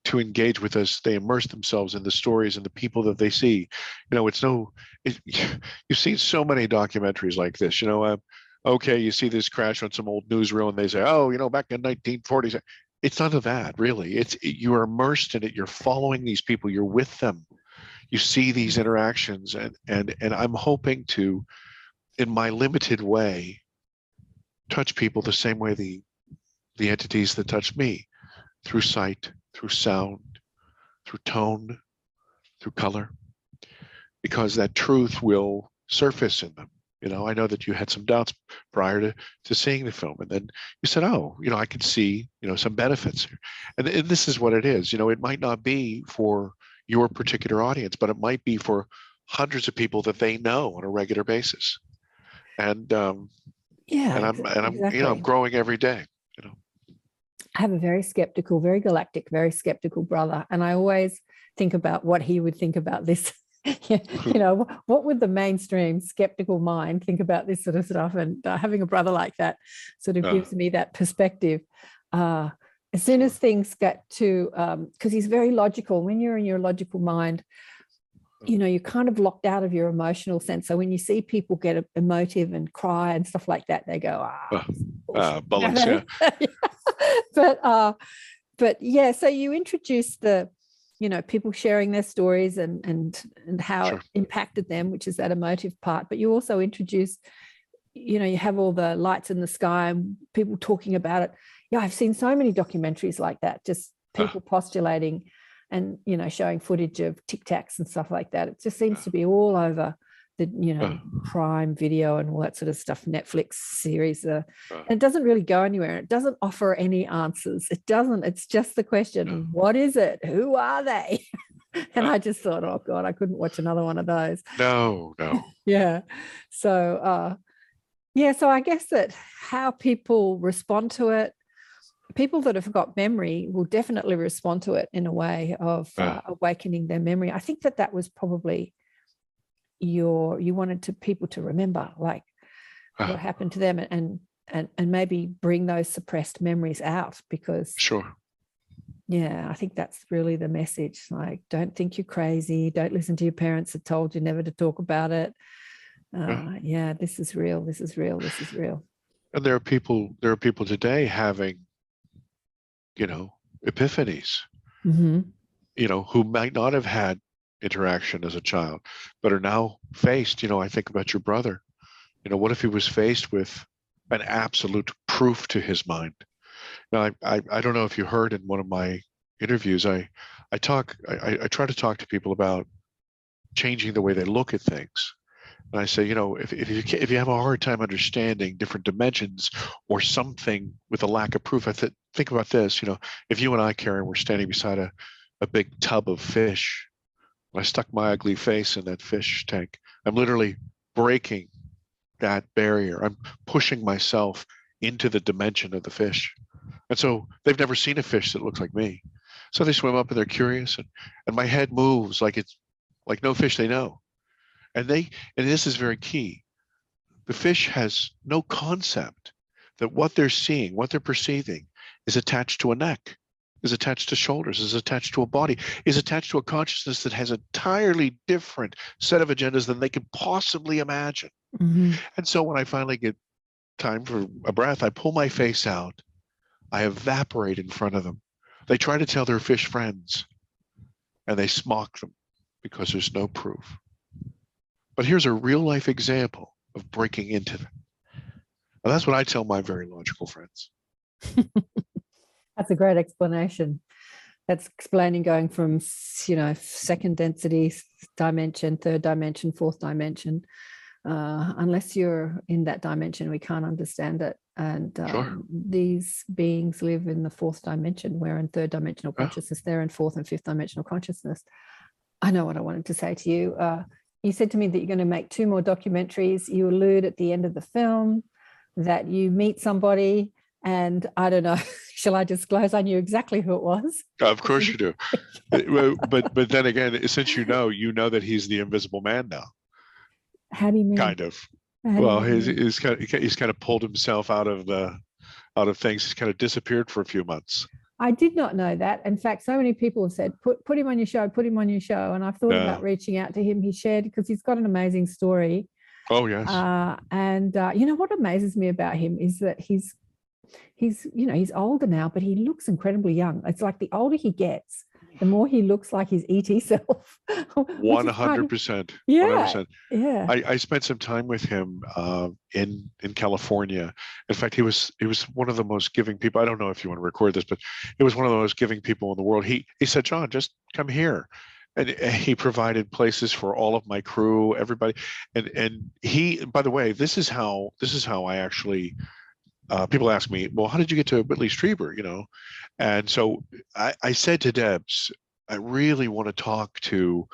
Speaker 1: to engage with us. They immerse themselves in the stories and the people that they see. You've seen so many documentaries like this. Okay, you see this crash on some old newsreel, and they say, back in 1940s. It's none of that, really. You're immersed in it. You're following these people. You're with them. You see these interactions, and I'm hoping to, in my limited way, touch people the same way the entities that touch me, through sight, through sound, through tone, through color, because that truth will surface in them. I know that you had some doubts prior to seeing the film, and then you said, I could see, some benefits here. And this is what it is. It might not be for your particular audience, but it might be for hundreds of people that they know on a regular basis. And
Speaker 3: exactly.
Speaker 1: I'm growing every day.
Speaker 3: I have a very skeptical, very galactic, very skeptical brother, and I always think about what he would think about this. What would the mainstream skeptical mind think about this sort of stuff? And having a brother like that sort of gives me that perspective. As soon as things get to, because he's very logical. When you're in your logical mind, you're kind of locked out of your emotional sense. So when you see people get emotive and cry and stuff like that, they go,
Speaker 1: bullets, yeah.
Speaker 3: But so you introduce the people sharing their stories and how it impacted them, which is that emotive part. But you also introduce, you have all the lights in the sky and people talking about it. Yeah, I've seen so many documentaries like that, just people postulating and, showing footage of Tic Tacs and stuff like that. It just seems to be all over the, Prime Video and all that sort of stuff, Netflix series. And it doesn't really go anywhere. It doesn't offer any answers. It doesn't. It's just the question, what is it? Who are they? And I just thought, oh, God, I couldn't watch another one of those.
Speaker 1: No.
Speaker 3: Yeah. So, so I guess that how people respond to it, people that have got memory will definitely respond to it in a way of awakening their memory. I think that was probably you wanted people to remember, like what happened to them, and maybe bring those suppressed memories out, because I think that's really the message. Like, don't think you're crazy, don't listen to your parents that told you never to talk about it. This is real.
Speaker 1: And there are people today having epiphanies, who might not have had interaction as a child, but are now faced, I think about your brother, what if he was faced with an absolute proof to his mind? Now, I don't know if you heard in one of my interviews, I try to talk to people about changing the way they look at things. And I say, if you have a hard time understanding different dimensions or something with a lack of proof, think about this, if you and I, Karen, were standing beside a big tub of fish, and I stuck my ugly face in that fish tank, I'm literally breaking that barrier. I'm pushing myself into the dimension of the fish. And so they've never seen a fish that looks like me. So they swim up and they're curious, and my head moves like it's like no fish they know. And this is very key. The fish has no concept that what they're seeing, what they're perceiving is attached to a neck, is attached to shoulders, is attached to a body, is attached to a consciousness that has an entirely different set of agendas than they could possibly imagine.
Speaker 3: Mm-hmm.
Speaker 1: And so when I finally get time for a breath, I pull my face out. I evaporate in front of them. They try to tell their fish friends, and they smock them because there's no proof. But here's a real life example of breaking into them. And that's what I tell my very logical friends.
Speaker 3: That's a great explanation. That's explaining going from, second density dimension, third dimension, fourth dimension. Unless you're in that dimension, we can't understand it. And
Speaker 1: Sure.
Speaker 3: These beings live in the fourth dimension. We're in third dimensional consciousness. They're in fourth and fifth dimensional consciousness. I know what I wanted to say to you. You said to me that you're going to make 2 more documentaries. You allude at the end of the film that you meet somebody, and I don't know, shall I disclose? I knew exactly who it was.
Speaker 1: Of course you do. but then again, since you know that he's the Invisible Man now.
Speaker 3: How do you mean?
Speaker 1: Kind of. Well, he's kind of pulled himself out of things. He's kind of disappeared for a few months.
Speaker 3: I did not know that. In fact, so many people have said, put him on your show, put him on your show. And I've thought about reaching out to him. He shared, because he's got an amazing story.
Speaker 1: Oh, yes.
Speaker 3: What amazes me about him is that he's older now, but he looks incredibly young. It's like the older he gets, the more he looks like his ET self.
Speaker 1: 100%.
Speaker 3: Yeah.
Speaker 1: 100%.
Speaker 3: Yeah.
Speaker 1: I spent some time with him in California. In fact, he was one of the most giving people. I don't know if you want to record this, but he was one of the most giving people in the world. He said, John, just come here. And he provided places for all of my crew, everybody. And he, by the way, this is how I actually, people ask me, well, how did you get to Whitley Strieber, And so I said to Debs, I really want to talk to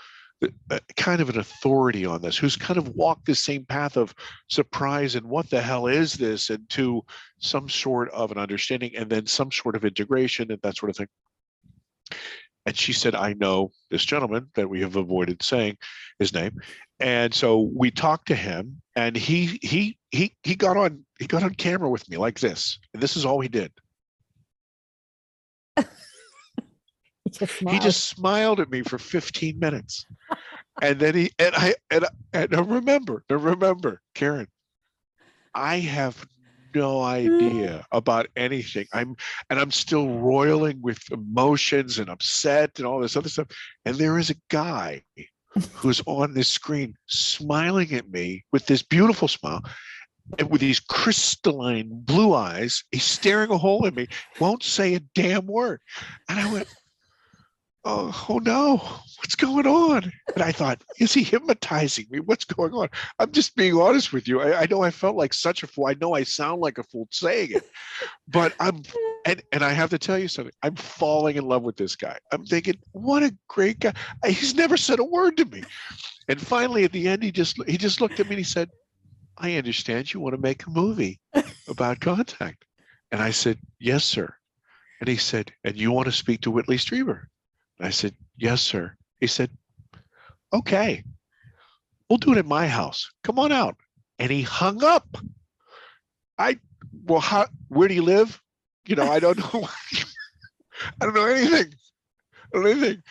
Speaker 1: kind of an authority on this, who's kind of walked the same path of surprise and what the hell is this, and to some sort of an understanding and then some sort of integration and that sort of thing. And she said, I know this gentleman that we have avoided saying his name. And so we talked to him, and he got on camera with me like this. And this is all he did. He just smiled at me for 15 minutes. And then remember, Karen, I have no idea about anything. I'm still roiling with emotions and upset and all this other stuff. And there is a guy who's on this screen smiling at me with this beautiful smile and with these crystalline blue eyes. He's staring a hole in me, won't say a damn word. And I went, oh no, what's going on? And I thought, is he hypnotizing me? What's going on? I'm just being honest with you. I know I felt like such a fool. I know I sound like a fool saying it, but and I have to tell you something. I'm falling in love with this guy. I'm thinking, what a great guy. He's never said a word to me. And finally, at the end, he just looked at me and he said, I understand you want to make a movie about contact. And I said, yes, sir. And he said, and you want to speak to Whitley Strieber? I said, yes, sir. He said, okay, we'll do it at my house. Come on out. And he hung up. Where do you live? I don't know. I don't know anything.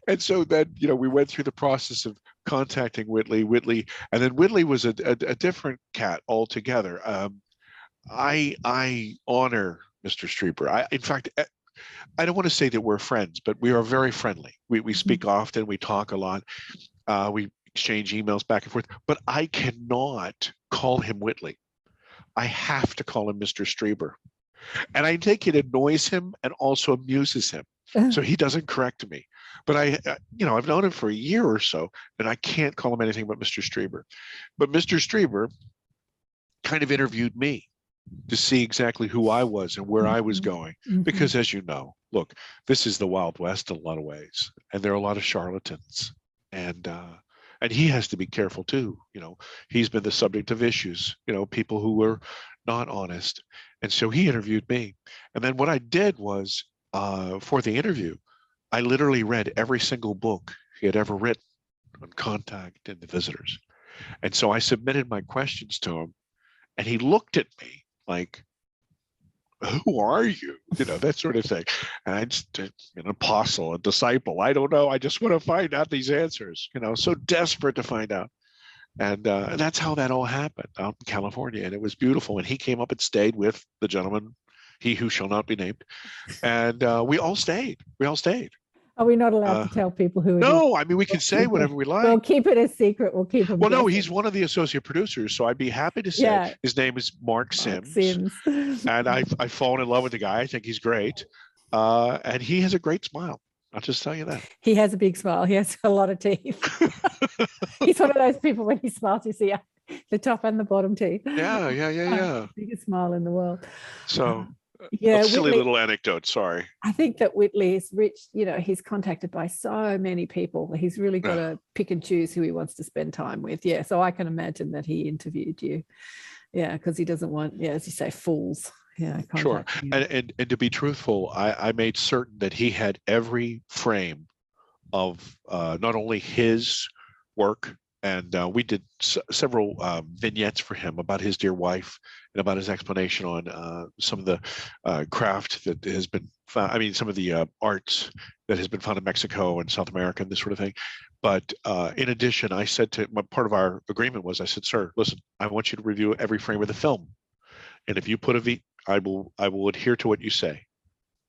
Speaker 1: And so then, we went through the process of contacting Whitley, and then Whitley was a different cat altogether. I honor Mr. Strieber. In fact, I don't want to say that we're friends, but we are very friendly. We speak often. We talk a lot. We exchange emails back and forth. But I cannot call him Whitley. I have to call him Mr. Strieber. And I think it annoys him and also amuses him. So he doesn't correct me. But I've known him for a year or so, and I can't call him anything but Mr. Strieber. But Mr. Strieber kind of interviewed me to see exactly who I was and where I was going. Because as you know, look, this is the Wild West in a lot of ways. And there are a lot of charlatans. And And he has to be careful too. He's been the subject of issues, people who were not honest. And so he interviewed me. And then what I did was, for the interview, I literally read every single book he had ever written on contact and the visitors. And so I submitted my questions to him, and he looked at me like, who are you? That sort of thing. And I just, an apostle, a disciple, I don't know. I just want to find out these answers, so desperate to find out. And that's how that all happened out in California. And it was beautiful. And he came up and stayed with the gentleman, he who shall not be named. And we all stayed.
Speaker 3: Are we not allowed to tell people who it is?
Speaker 1: No, I mean, we can say whatever we like.
Speaker 3: We'll keep it a secret. We'll keep him.
Speaker 1: Well, no, he's one of the associate producers, so I'd be happy to say his name is Mark Sims. And I've fallen in love with the guy. I think he's great. And he has a great smile. I'll just tell you that.
Speaker 3: He has a big smile. He has a lot of teeth. He's one of those people, when he smiles, you see the top and the bottom teeth.
Speaker 1: Yeah.
Speaker 3: Biggest smile in the world.
Speaker 1: So...
Speaker 3: Yeah,
Speaker 1: silly little anecdote. Sorry.
Speaker 3: I think that Whitley is rich. He's contacted by so many people. He's really got to pick and choose who he wants to spend time with. Yeah, so I can imagine that he interviewed you. Yeah, because he doesn't want, as you say, fools. Yeah,
Speaker 1: sure. And to be truthful, I made certain that he had every frame of not only his work. And we did several vignettes for him about his dear wife and about his explanation on some of the craft that has been found. I mean, some of the arts that has been found in Mexico and South America and this sort of thing. But in addition, I said to him, part of our agreement was, I said, sir, listen, I want you to review every frame of the film. And if you put I will adhere to what you say.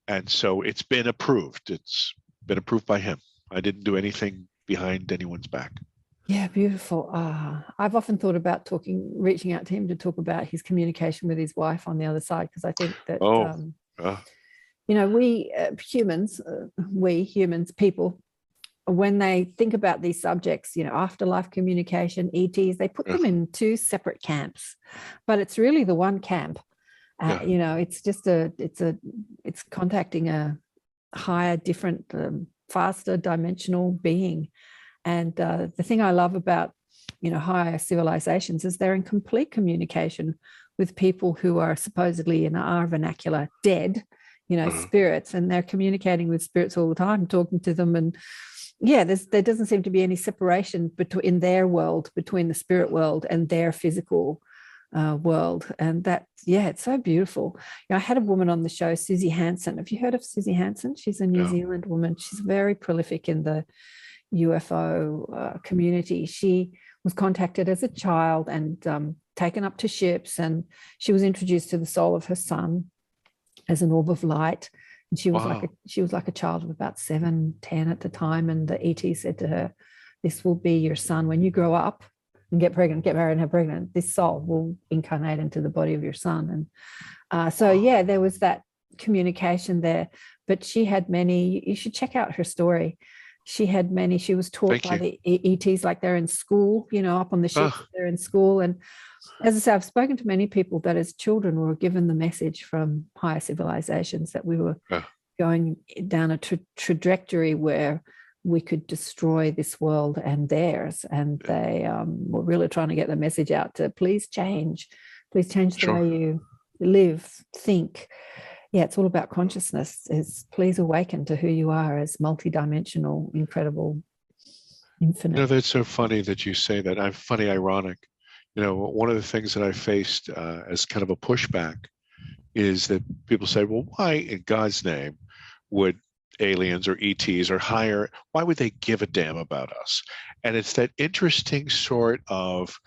Speaker 1: And so it's been approved. It's been approved by him. I didn't do anything behind anyone's back.
Speaker 3: Yeah, beautiful. I've often thought about reaching out to him to talk about his communication with his wife on the other side, because I think that, we humans, people, when they think about these subjects, afterlife communication, ETs, they put them in two separate camps, but it's really the one camp. It's just it's contacting a higher, different, faster dimensional being. And the thing I love about, higher civilizations is they're in complete communication with people who are supposedly, in our vernacular, dead, spirits, and they're communicating with spirits all the time, talking to them. And there doesn't seem to be any separation in their world, between the spirit world and their physical world. And that, it's so beautiful. I had a woman on the show, Susie Hansen. Have you heard of Susie Hansen? She's a New Zealand woman. She's very prolific in the UFO community. She was contacted as a child and taken up to ships, and she was introduced to the soul of her son as an orb of light. And she was like a child of about 7, 10 at the time. And the ET said to her, "This will be your son when you grow up and get pregnant, get married and have pregnant. This soul will incarnate into the body of your son." And there was that communication there. But she had many. You should check out her story. She had many. She was taught by the ETs like they're in school, up on the ships, they're in school. And as I say, I've spoken to many people that as children were given the message from higher civilizations that we were going down a trajectory where we could destroy this world and theirs. And they were really trying to get the message out to please change the way you live, think. Yeah, it's all about consciousness. Is please awaken to who you are as multidimensional, incredible, infinite.
Speaker 1: That's so funny that you say that. I'm funny, ironic. One of the things that I faced as kind of a pushback is that people say, well, why in God's name would aliens or ETs or higher, why would they give a damn about us? And it's that interesting sort of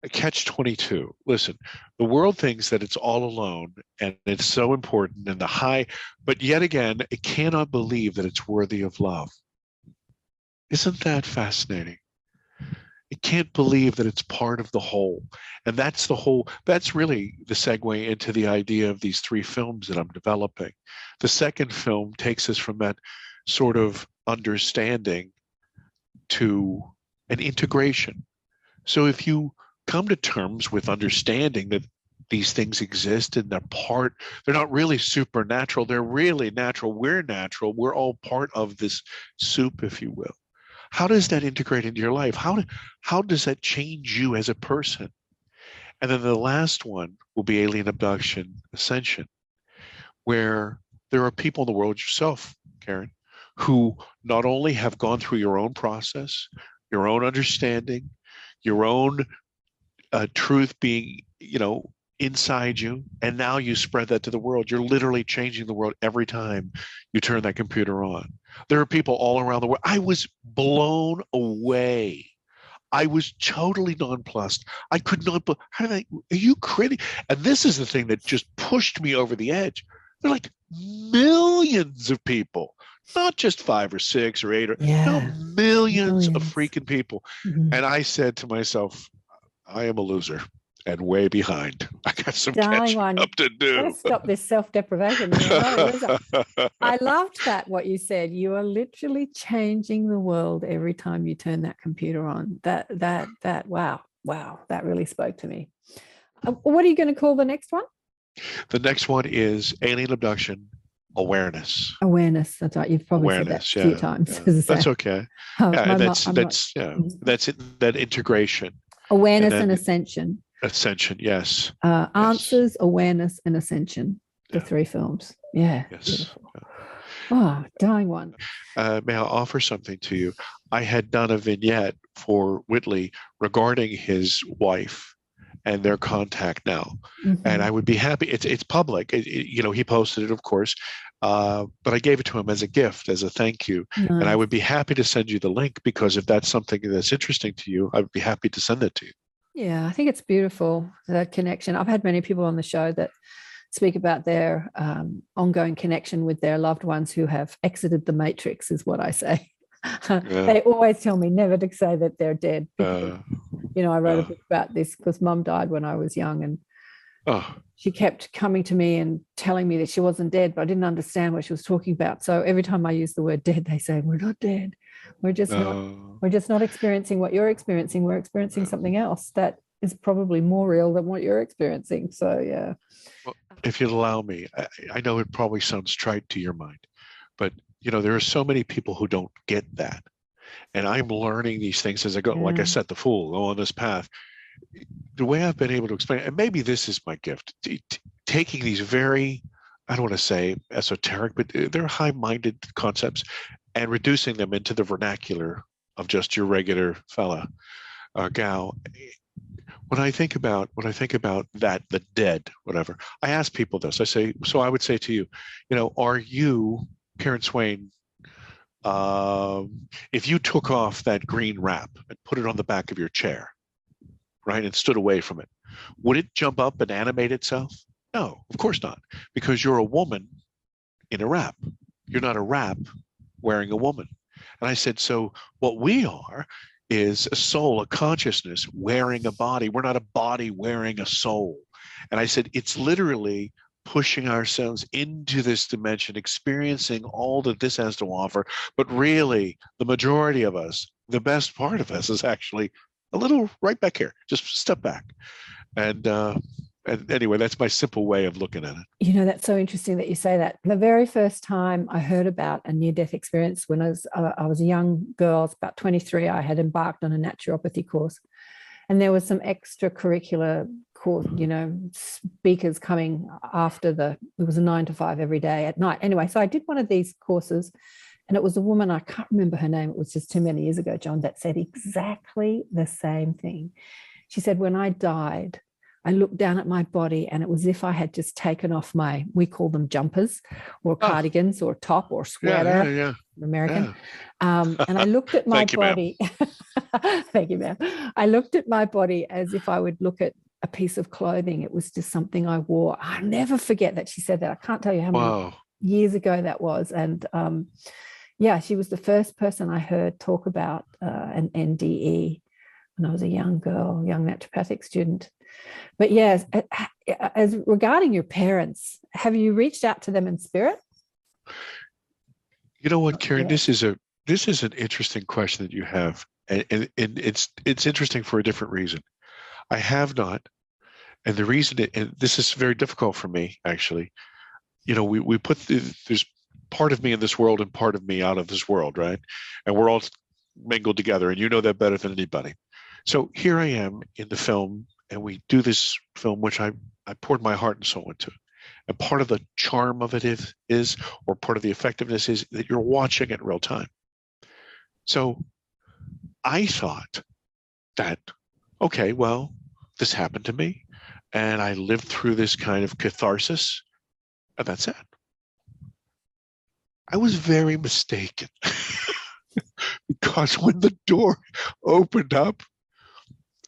Speaker 1: a catch-22. Listen, the world thinks that it's all alone and it's so important and but yet again, it cannot believe that it's worthy of love. Isn't that fascinating? It can't believe that it's part of the whole. And that's really the segue into the idea of these 3 films that I'm developing. The second film takes us from that sort of understanding to an integration. So if you come to terms with understanding that these things exist and they're not really supernatural, they're really natural. We're natural. We're all part of this soup, if you will. How does that integrate into your life? How does that change you as a person? And then the last one will be alien abduction ascension, where there are people in the world, yourself, Karen, who not only have gone through your own process, your own understanding, your own truth being, inside you, and now you spread that to the world. You're literally changing the world every time you turn that computer on. There are people all around the world. I was blown away. I was totally nonplussed. I could not. Are you crazy? And this is the thing that just pushed me over the edge. They're like millions of people, not just 5 or 6 or 8 or millions of freaking people.
Speaker 3: Mm-hmm.
Speaker 1: And I said to myself, I am a loser and way behind. I got some catching up to do.
Speaker 3: Let's stop this self-deprivation. I loved that, what you said. You are literally changing the world every time you turn that computer on. Wow, that really spoke to me. What are you going to call the next one?
Speaker 1: The next one is alien abduction awareness.
Speaker 3: Awareness. That's right. You've probably said that a few times.
Speaker 1: Yeah. That's okay. That's it. That integration.
Speaker 3: Awareness and ascension.
Speaker 1: Ascension, yes.
Speaker 3: Answers, awareness, and ascension. The 3 films. Yeah.
Speaker 1: Yes.
Speaker 3: Beautiful. Oh, dying one.
Speaker 1: May I offer something to you? I had done a vignette for Whitley regarding his wife and their contact now. Mm-hmm. And I would be happy. It's public. He posted it, of course. But I gave it to him as a gift, as a thank you. Nice. And I would be happy to send you the link, because if that's something that's interesting to you, I would be happy to send it to you.
Speaker 3: Yeah, I think it's beautiful, that connection. I've had many people on the show that speak about their ongoing connection with their loved ones who have exited the matrix, is what I say. They always tell me never to say that they're dead. Because, I wrote a book about this because Mum died when I was young, and she kept coming to me and telling me that she wasn't dead, but I didn't understand what she was talking about. So every time I use the word dead, they say, we're not dead. We're just not experiencing what you're experiencing. We're experiencing something else that is probably more real than what you're experiencing. So, yeah.
Speaker 1: Well, if you'd allow me, I know it probably sounds trite to your mind, but, there are so many people who don't get that. And I'm learning these things as I go. Yeah. Like I said, the fool, go on this path. The way I've been able to explain, and maybe this is my gift, taking these very, I don't want to say esoteric, but they're high-minded concepts, and reducing them into the vernacular of just your regular fella, gal. When I think about that, the dead, whatever, I ask people this. I say, so I would say to you, are you, Karen Swain, if you took off that green wrap and put it on the back of your chair, right, and stood away from it, would it jump up and animate itself? No, of course not, because you're a woman in a wrap. You're not a wrap wearing a woman. And I said, so what we are is a soul, a consciousness wearing a body. We're not a body wearing a soul. And I said, it's literally pushing ourselves into this dimension, experiencing all that this has to offer. But really, the majority of us, the best part of us, is actually a little right back here. Just step back. And anyway, that's my simple way of looking at it.
Speaker 3: That's so interesting that you say that. The very first time I heard about a near-death experience, when I was a young girl, I was about 23, I had embarked on a naturopathy course. And there was some extracurricular course, speakers coming after it was a 9 to 5 every day at night. Anyway, so I did one of these courses, and it was a woman, I can't remember her name, it was just too many years ago, John, that said exactly the same thing. She said, when I died, I looked down at my body and it was as if I had just taken off we call them jumpers or cardigans or top or sweater, American. And I looked at my body. Thank you, ma'am. I looked at my body as if I would look at a piece of clothing. It was just something I wore. I'll never forget that she said that. I can't tell you how many years ago that was. And she was the first person I heard talk about an NDE when I was a young girl, young naturopathic student. But yes, as regarding your parents, have you reached out to them in spirit?
Speaker 1: You know what, Karen, this is an interesting question that you have, and it's interesting for a different reason. I have not, and the reason, and this is very difficult for me actually. We put there's part of me in this world and part of me out of this world, right? And we're all mingled together, and you know that better than anybody. So here I am in the film, and we do this film, which I poured my heart and soul into. And part of the charm of it is, or part of the effectiveness is that you're watching it in real time. So I thought that, okay, well, this happened to me, and I lived through this kind of catharsis, and that's it. I was very mistaken. Because when the door opened up,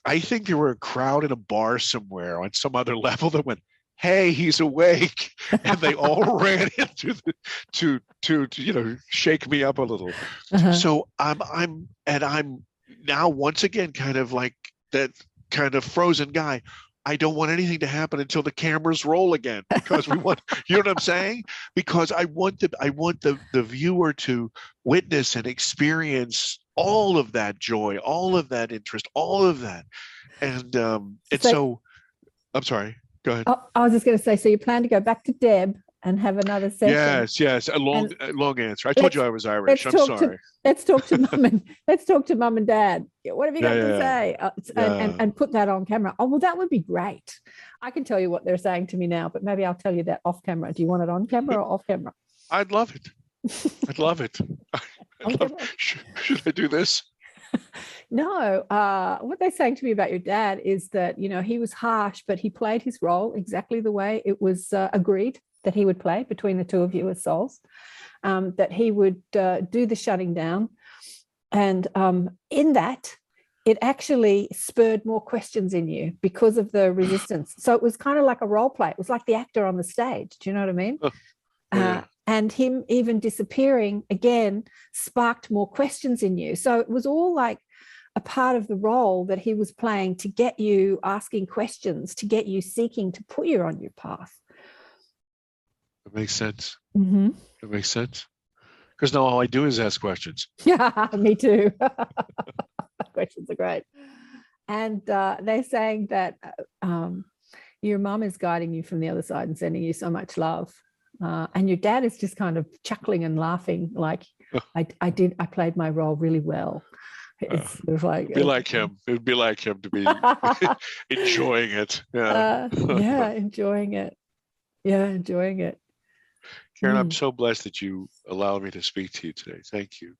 Speaker 1: I think there were a crowd in a bar somewhere on some other level that went, "Hey, he's awake," and they all ran into to shake me up a little. So I'm now once again kind of like that kind of frozen guy. I don't want anything to happen until the cameras roll again, because we want, you know what I'm saying? Because I want the viewer to witness and experience all of that joy, all of that interest, all of that. And so I'm sorry, go ahead.
Speaker 3: I was just going to say, so you plan to go back to Deb and have another session?
Speaker 1: Yes, a long answer. I told you I was Irish. I'm sorry.
Speaker 3: Let's talk to mum and dad. What have you got to say? And put that on camera. Oh, well, that would be great. I can tell you what they're saying to me now, but maybe I'll tell you that off camera. Do you want it on camera or off camera?
Speaker 1: I'd love it. I'd love it. Should I do this?
Speaker 3: No. What they're saying to me about your dad is that, he was harsh, but he played his role exactly the way it was agreed that he would play between the two of you as souls, that he would do the shutting down. And in that, it actually spurred more questions in you because of the resistance. So it was kind of like a role play. It was like the actor on the stage. Do you know what I mean? And him even disappearing again sparked more questions in you. So it was all like a part of the role that he was playing to get you asking questions, to get you seeking to put you on your path.
Speaker 1: That makes sense.
Speaker 3: Mm-hmm.
Speaker 1: That makes sense. Because now all I do is ask questions.
Speaker 3: Yeah, me too. Questions are great. And they're saying that your mum is guiding you from the other side and sending you so much love. And your dad is just kind of chuckling and laughing, like, I played my role really well. It's sort of like,
Speaker 1: it'd be like him. It would be like him to be enjoying it. Yeah.
Speaker 3: Enjoying it. Yeah, enjoying it.
Speaker 1: Karen, I'm so blessed that you allowed me to speak to you today. Thank you.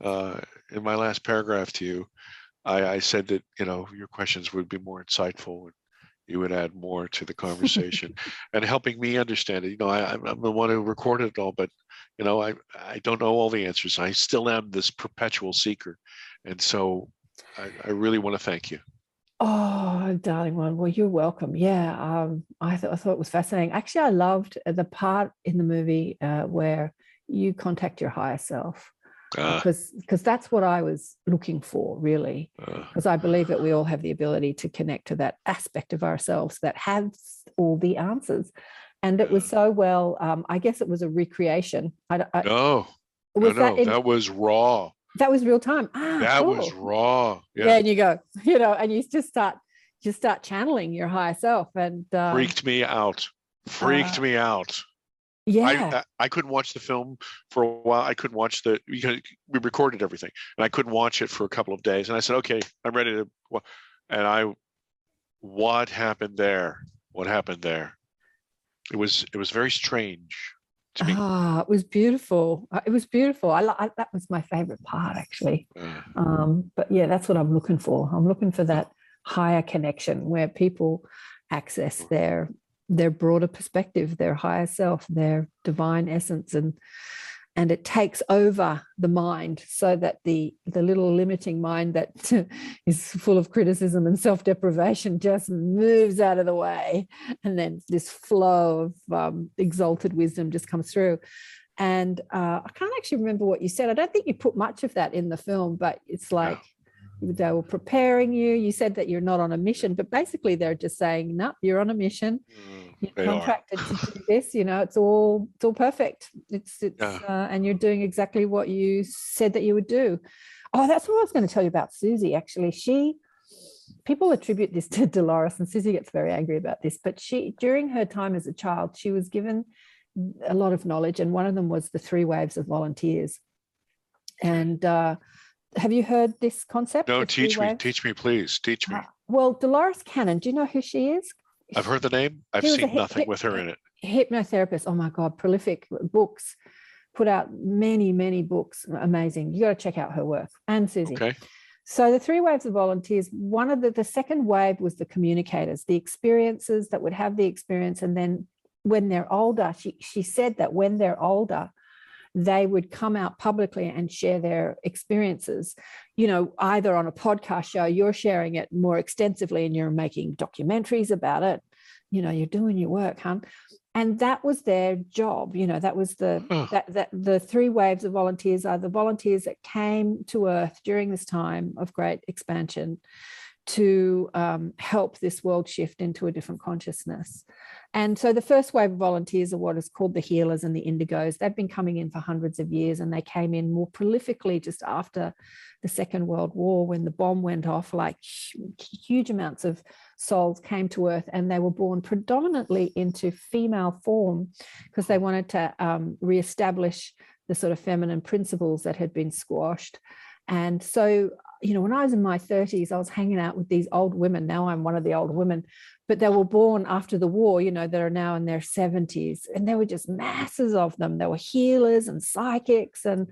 Speaker 1: In my last paragraph to you, I said that, your questions would be more insightful and you would add more to the conversation and helping me understand it. I'm the one who recorded it all, but, I don't know all the answers. I still am this perpetual seeker. And so I really want to thank you.
Speaker 3: Oh, darling one. Well, you're welcome. Yeah. I thought it was fascinating. Actually, I loved the part in the movie where you contact your higher self, because that's what I was looking for, really, because I believe that we all have the ability to connect to that aspect of ourselves that has all the answers. And it was so well, I guess it was a recreation.
Speaker 1: That was raw.
Speaker 3: That was real time.
Speaker 1: That cool. Was raw.
Speaker 3: Yeah, and you go, and you just start channeling your higher self, and
Speaker 1: freaked me out.
Speaker 3: Yeah,
Speaker 1: I couldn't watch the film for a while. I couldn't watch because we recorded everything, and I couldn't watch it for a couple of days. And I said, "Okay, I'm ready to." And what happened there? What happened there? It was very strange.
Speaker 3: It was beautiful. It was beautiful. That was my favorite part, actually. But yeah, that's what I'm looking for. I'm looking for that higher connection where people access their broader perspective, their higher self, their divine essence, and it takes over the mind, so that the little limiting mind that is full of criticism and self-deprivation just moves out of the way, and then this flow of exalted wisdom just comes through. And I can't actually remember what you said. I don't think you put much of that in the film, but it's like they were preparing you. You said that you're not on a mission, but basically they're just saying, no, you're on a mission. You're contracted to do this. It's all perfect. It's and you're doing exactly what you said that you would do. Oh, that's what I was going to tell you about Susie. Actually, people attribute this to Dolores, and Susie gets very angry about this. But during her time as a child, she was given a lot of knowledge, and one of them was the 3 waves of volunteers. And Have you heard this concept?
Speaker 1: No,
Speaker 3: the three
Speaker 1: teach me,
Speaker 3: waves?
Speaker 1: please, teach me.
Speaker 3: Well, Dolores Cannon, do you know who she is?
Speaker 1: I've heard the name. I've
Speaker 3: She was
Speaker 1: seen nothing with her in it.
Speaker 3: Hypnotherapist. Oh my God, prolific books, put out many, many books. Amazing. You got to check out her work. And Susie.
Speaker 1: Okay.
Speaker 3: So the three waves of volunteers, one of the second wave was the communicators, the experiences that would have the experience. And then when they're older, she said that when they're older, they would come out publicly and share their experiences, you know, either on a podcast show, you're sharing it more extensively and you're making documentaries about it. You know, you're doing your work, huh? And that was their job. You know, that was the three waves of volunteers are the volunteers that came to Earth during this time of great expansion to help this world shift into a different consciousness. And so the first wave of volunteers are what is called the healers and the indigos. They've been coming in for hundreds of years, and they came in more prolifically just after the Second World War, when the bomb went off. Like huge amounts of souls came to Earth, and they were born predominantly into female form because they wanted to reestablish the sort of feminine principles that had been squashed. And so, you know, when I was in my 30s, I was hanging out with these old women. Now I'm one of the old women, but they were born after the war, you know, that are now in their 70s. And there were just masses of them. They were healers and psychics, and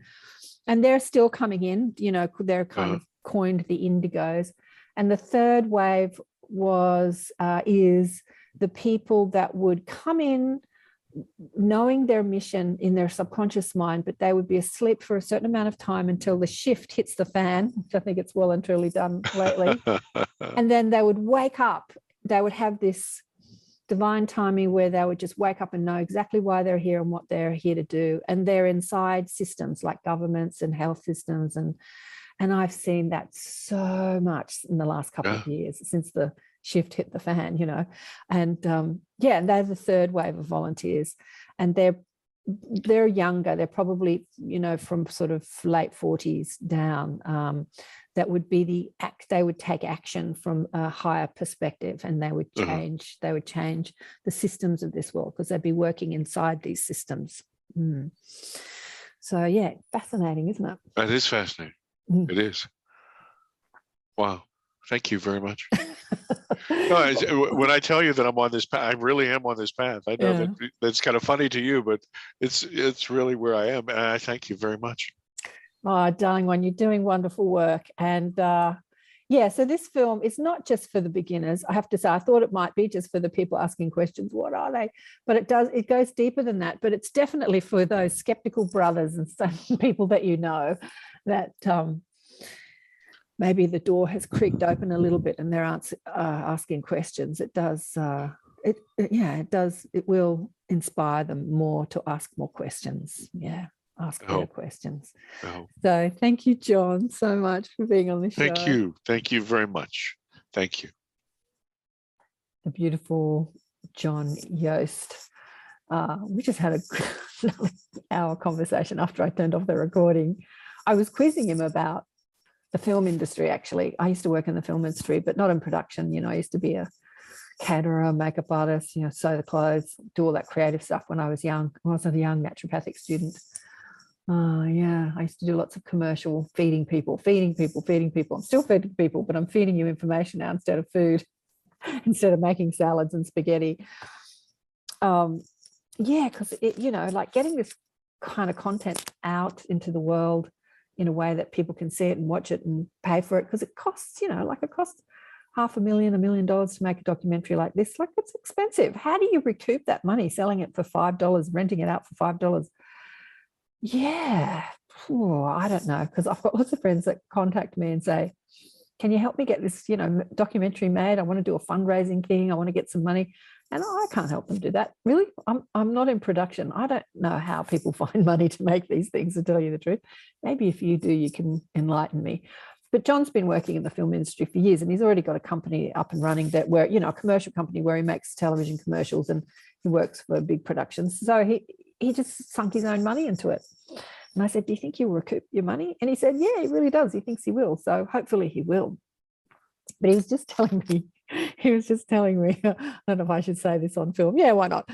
Speaker 3: they're still coming in, you know, they're kind of coined the indigos. And the third wave is the people that would come in knowing their mission in their subconscious mind, but they would be asleep for a certain amount of time until the shift hits the fan, which I think it's well and truly done lately. And then they would wake up. They would have this divine timing where they would just wake up and know exactly why they're here and what they're here to do. And they're inside systems like governments and health systems. And I've seen that so much in the last couple of years since the shift hit the fan, you know. And they're the third wave of volunteers, and they're younger. They're probably, you know, from sort of late 40s down. That would be they would take action from a higher perspective, and they would change. They would change the systems of this world because they'd be working inside these systems. So yeah, fascinating, isn't it?
Speaker 1: That is fascinating. It is. Wow. Thank you very much. No, when I tell you that I'm on this path, I really am on this path. I know that that's kind of funny to you, but it's really where I am. And I thank you very much.
Speaker 3: Oh, darling one, you're doing wonderful work. And so this film is not just for the beginners. I have to say, I thought it might be just for the people asking questions, what are they? But it goes deeper than that. But it's definitely for those skeptical brothers and some people that you know that maybe the door has creaked open a little bit and they're asking questions. It does, it will inspire them more to ask more questions. Yeah, ask better questions. So thank you, John, so much for being on the show.
Speaker 1: Thank you. Thank you very much. Thank you.
Speaker 3: The beautiful John Yost. We just had another hour conversation after I turned off the recording. I was quizzing him about the film industry, actually. I used to work in the film industry, but not in production. You know, I used to be a caterer, makeup artist, you know, sew the clothes, do all that creative stuff when I was young. I was a young naturopathic student. I used to do lots of commercial feeding people. I'm still feeding people, but I'm feeding you information now instead of food, instead of making salads and spaghetti. Because, you know, like getting this kind of content out into the world in a way that people can see it and watch it and pay for it, because it costs, you know, like it costs $500,000, $1 million to make a documentary like this. Like, it's expensive. How do you recoup that money selling it for $5, renting it out for $5? Yeah, I don't know, because I've got lots of friends that contact me and say, can you help me get this, you know, documentary made? I want to do a fundraising thing. I want to get some money. And I can't help them do that. Really, I'm not in production. I don't know how people find money to make these things, to tell you the truth. Maybe if you do, you can enlighten me. But John's been working in the film industry for years, and he's already got a company up and running that where, you know, a commercial company where he makes television commercials and he works for big productions. So he just sunk his own money into it. And I said, do you think you'll recoup your money? And he said, yeah, he really does. He thinks he will. So hopefully he will. But he was just telling me, I don't know if I should say this on film. Yeah, why not?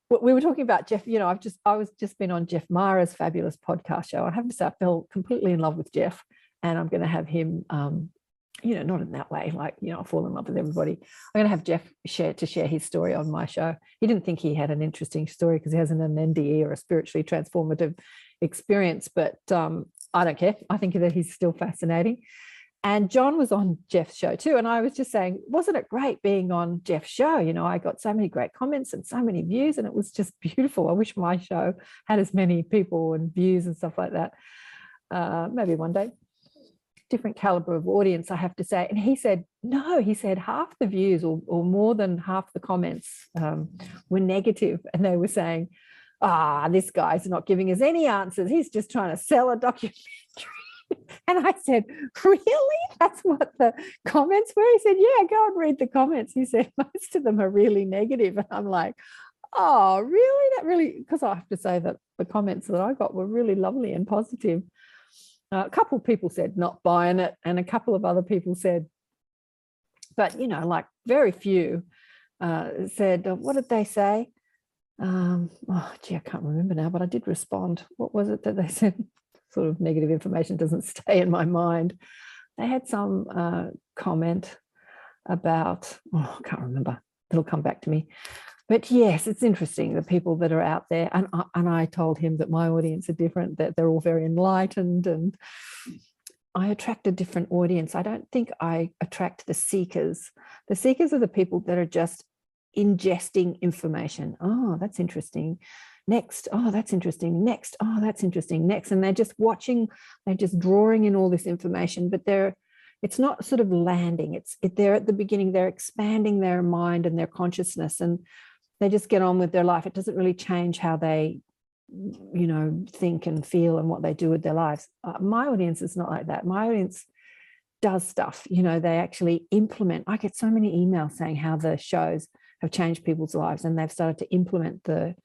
Speaker 3: We were talking about Jeff. You know, I was just been on Jeff Mara's fabulous podcast show. I have to say, I fell completely in love with Jeff. and I'm going to have him, not in that way, like, I fall in love with everybody. I'm going to have Jeff share his story on my show. He didn't think he had an interesting story because he hasn't an NDE or a spiritually transformative experience, but I don't care. I think that he's still fascinating. And John was on Jeff's show too. And I was just saying, wasn't it great being on Jeff's show? I got so many great comments and so many views, and it was just beautiful. I wish my show had as many people and views and stuff like that. Maybe one day. Different caliber of audience, I have to say. And he said, no, he said half the views or more than half the comments were negative. And they were saying, this guy's not giving us any answers. He's just trying to sell a documentary. And I said, really? That's what the comments were? He said, yeah, go and read the comments. He said, most of them are really negative. And I'm like, oh, really? That really, because I have to say that the comments that I got were really lovely and positive. A couple of people said not buying it, and a couple of other people said, but, like very few said, what did they say? I can't remember now, but I did respond. What was it that they said? Sort of negative information doesn't stay in my mind. They had some comment about, I can't remember. It'll come back to me. But yes, it's interesting, the people that are out there. And I told him that my audience are different, that they're all very enlightened, and I attract a different audience. I don't think I attract the seekers. The seekers are the people that are just ingesting information. Oh, that's interesting. Next, oh, that's interesting. Next, oh, that's interesting. Next. And they're just watching, they're just drawing in all this information, but it's not sort of landing. They're at the beginning, they're expanding their mind and their consciousness, and they just get on with their life. It doesn't really change how they, think and feel and what they do with their lives. My audience is not like that. My audience does stuff, they actually implement. I get so many emails saying how the shows have changed people's lives, and they've started to implement the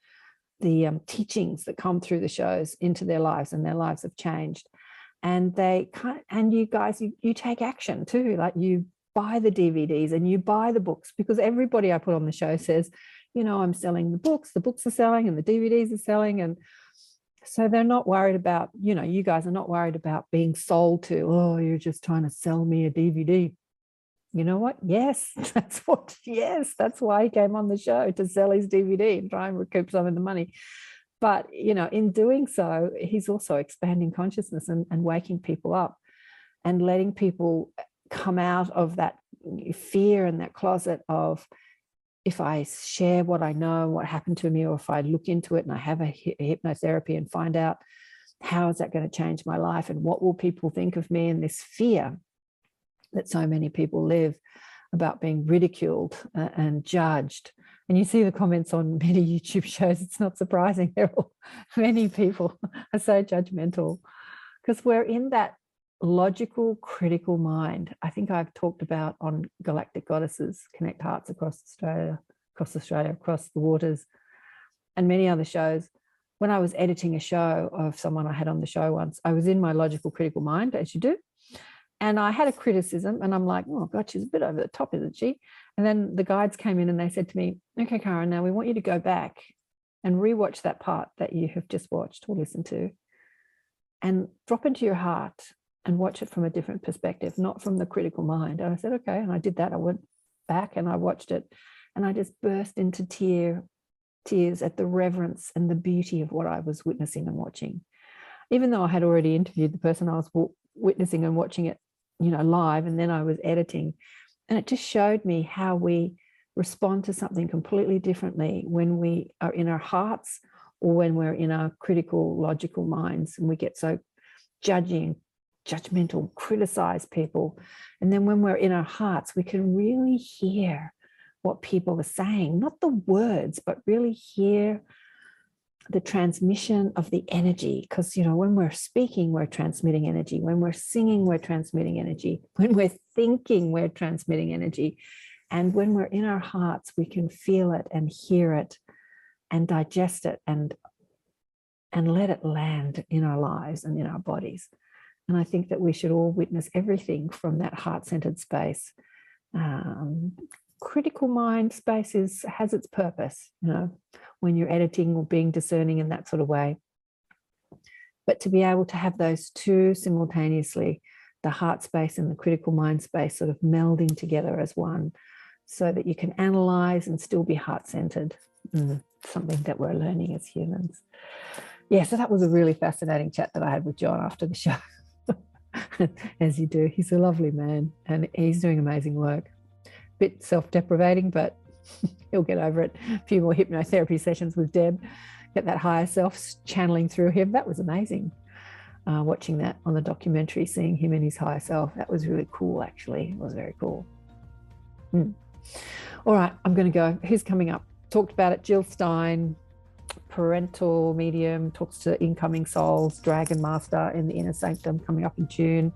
Speaker 3: teachings that come through the shows into their lives, and their lives have changed. And you guys, you take action too. Like, you buy the DVDs and you buy the books, because everybody I put on the show says, I'm selling the books are selling, and the DVDs are selling. And so they're not worried about, you guys are not worried about being sold to, oh, you're just trying to sell me a DVD. You know what? Yes, that's why he came on the show, to sell his DVD and try and recoup some of the money. But, in doing so, he's also expanding consciousness and waking people up and letting people come out of that fear and that closet of, if I share what I know and what happened to me, or if I look into it and I have a hypnotherapy and find out how is that going to change my life, and what will people think of me, and this fear that so many people live about being ridiculed and judged. And you see the comments on many YouTube shows. It's not surprising. Many people are so judgmental, because we're in that logical, critical mind. I think I've talked about on Galactic Goddesses, Connect Hearts across Australia, across the waters, and many other shows. When I was editing a show of someone I had on the show once, I was in my logical, critical mind, as you do. And I had a criticism, and I'm like, oh God, she's a bit over the top, isn't she? And then the guides came in and they said to me, okay, Karen, now we want you to go back and rewatch that part that you have just watched or listened to, and drop into your heart and watch it from a different perspective, not from the critical mind. And I said, okay. And I did that. I went back and I watched it, and I just burst into tears at the reverence and the beauty of what I was witnessing and watching. Even though I had already interviewed the person, I was witnessing and watching it, live, and then I was editing. And it just showed me how we respond to something completely differently when we are in our hearts, or when we're in our critical, logical minds, and we get so judgmental, criticize people. And then when we're in our hearts, we can really hear what people are saying, not the words, but really hear the transmission of the energy. Because, when we're speaking, we're transmitting energy. When we're singing, we're transmitting energy. When we're thinking, we're transmitting energy. And when we're in our hearts, we can feel it and hear it and digest it and let it land in our lives and in our bodies. And I think that we should all witness everything from that heart-centered space. Critical mind space has its purpose, when you're editing or being discerning in that sort of way. But to be able to have those two simultaneously, the heart space and the critical mind space sort of melding together as one, so that you can analyze and still be heart-centered. Something that we're learning as humans. Yeah, so that was a really fascinating chat that I had with John after the show. As you do. He's a lovely man and he's doing amazing work. Bit self-deprivating, but he'll get over it. A few more hypnotherapy sessions with Deb, get that higher self channeling through him. That was amazing. Watching that on the documentary, seeing him in his higher self, that was really cool, actually. It was very cool. All right, I'm going to go. Who's coming up? Talked about it, Jill Stein, parental medium, talks to incoming souls, Dragon Master in the Inner Sanctum coming up in June.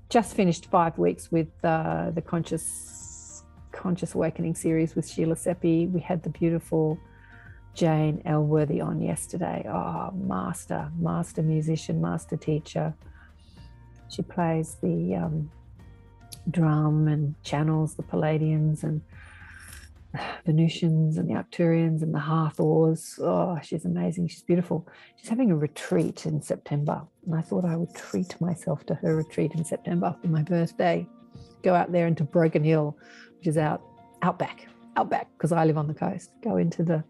Speaker 3: Just finished 5 weeks with the Conscious Awakening series with Sheila Seppi. We had the beautiful Jane Elworthy on yesterday. Oh, master musician, master teacher. She plays the drum and channels the Palladians and Venusians and the Arcturians and the Hathors. Oh, she's amazing. She's beautiful. She's having a retreat in September. And I thought I would treat myself to her retreat in September for my birthday. Go out there into Broken Hill, which is outback, because I live on the coast. Go into the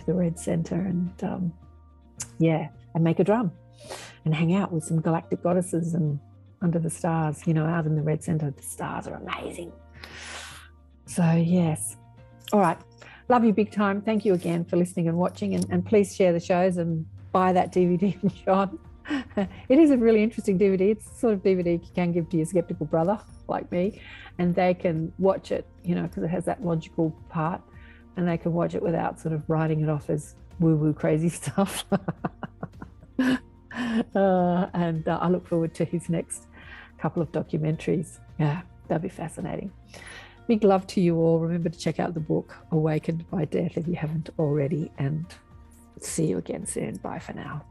Speaker 3: Red Centre and and make a drum and hang out with some galactic goddesses and under the stars, out in the Red Centre. The stars are amazing. So yes. All right. Love you big time. Thank you again for listening and watching, and please share the shows and buy that DVD from John. It is a really interesting DVD. It's the sort of DVD you can give to your skeptical brother like me, and they can watch it, because it has that logical part, and they can watch it without sort of writing it off as woo-woo crazy stuff. And I look forward to his next couple of documentaries. Yeah, that'll be fascinating. Big love to you all. Remember to check out the book Awakened by Death if you haven't already, and see you again soon. Bye for now.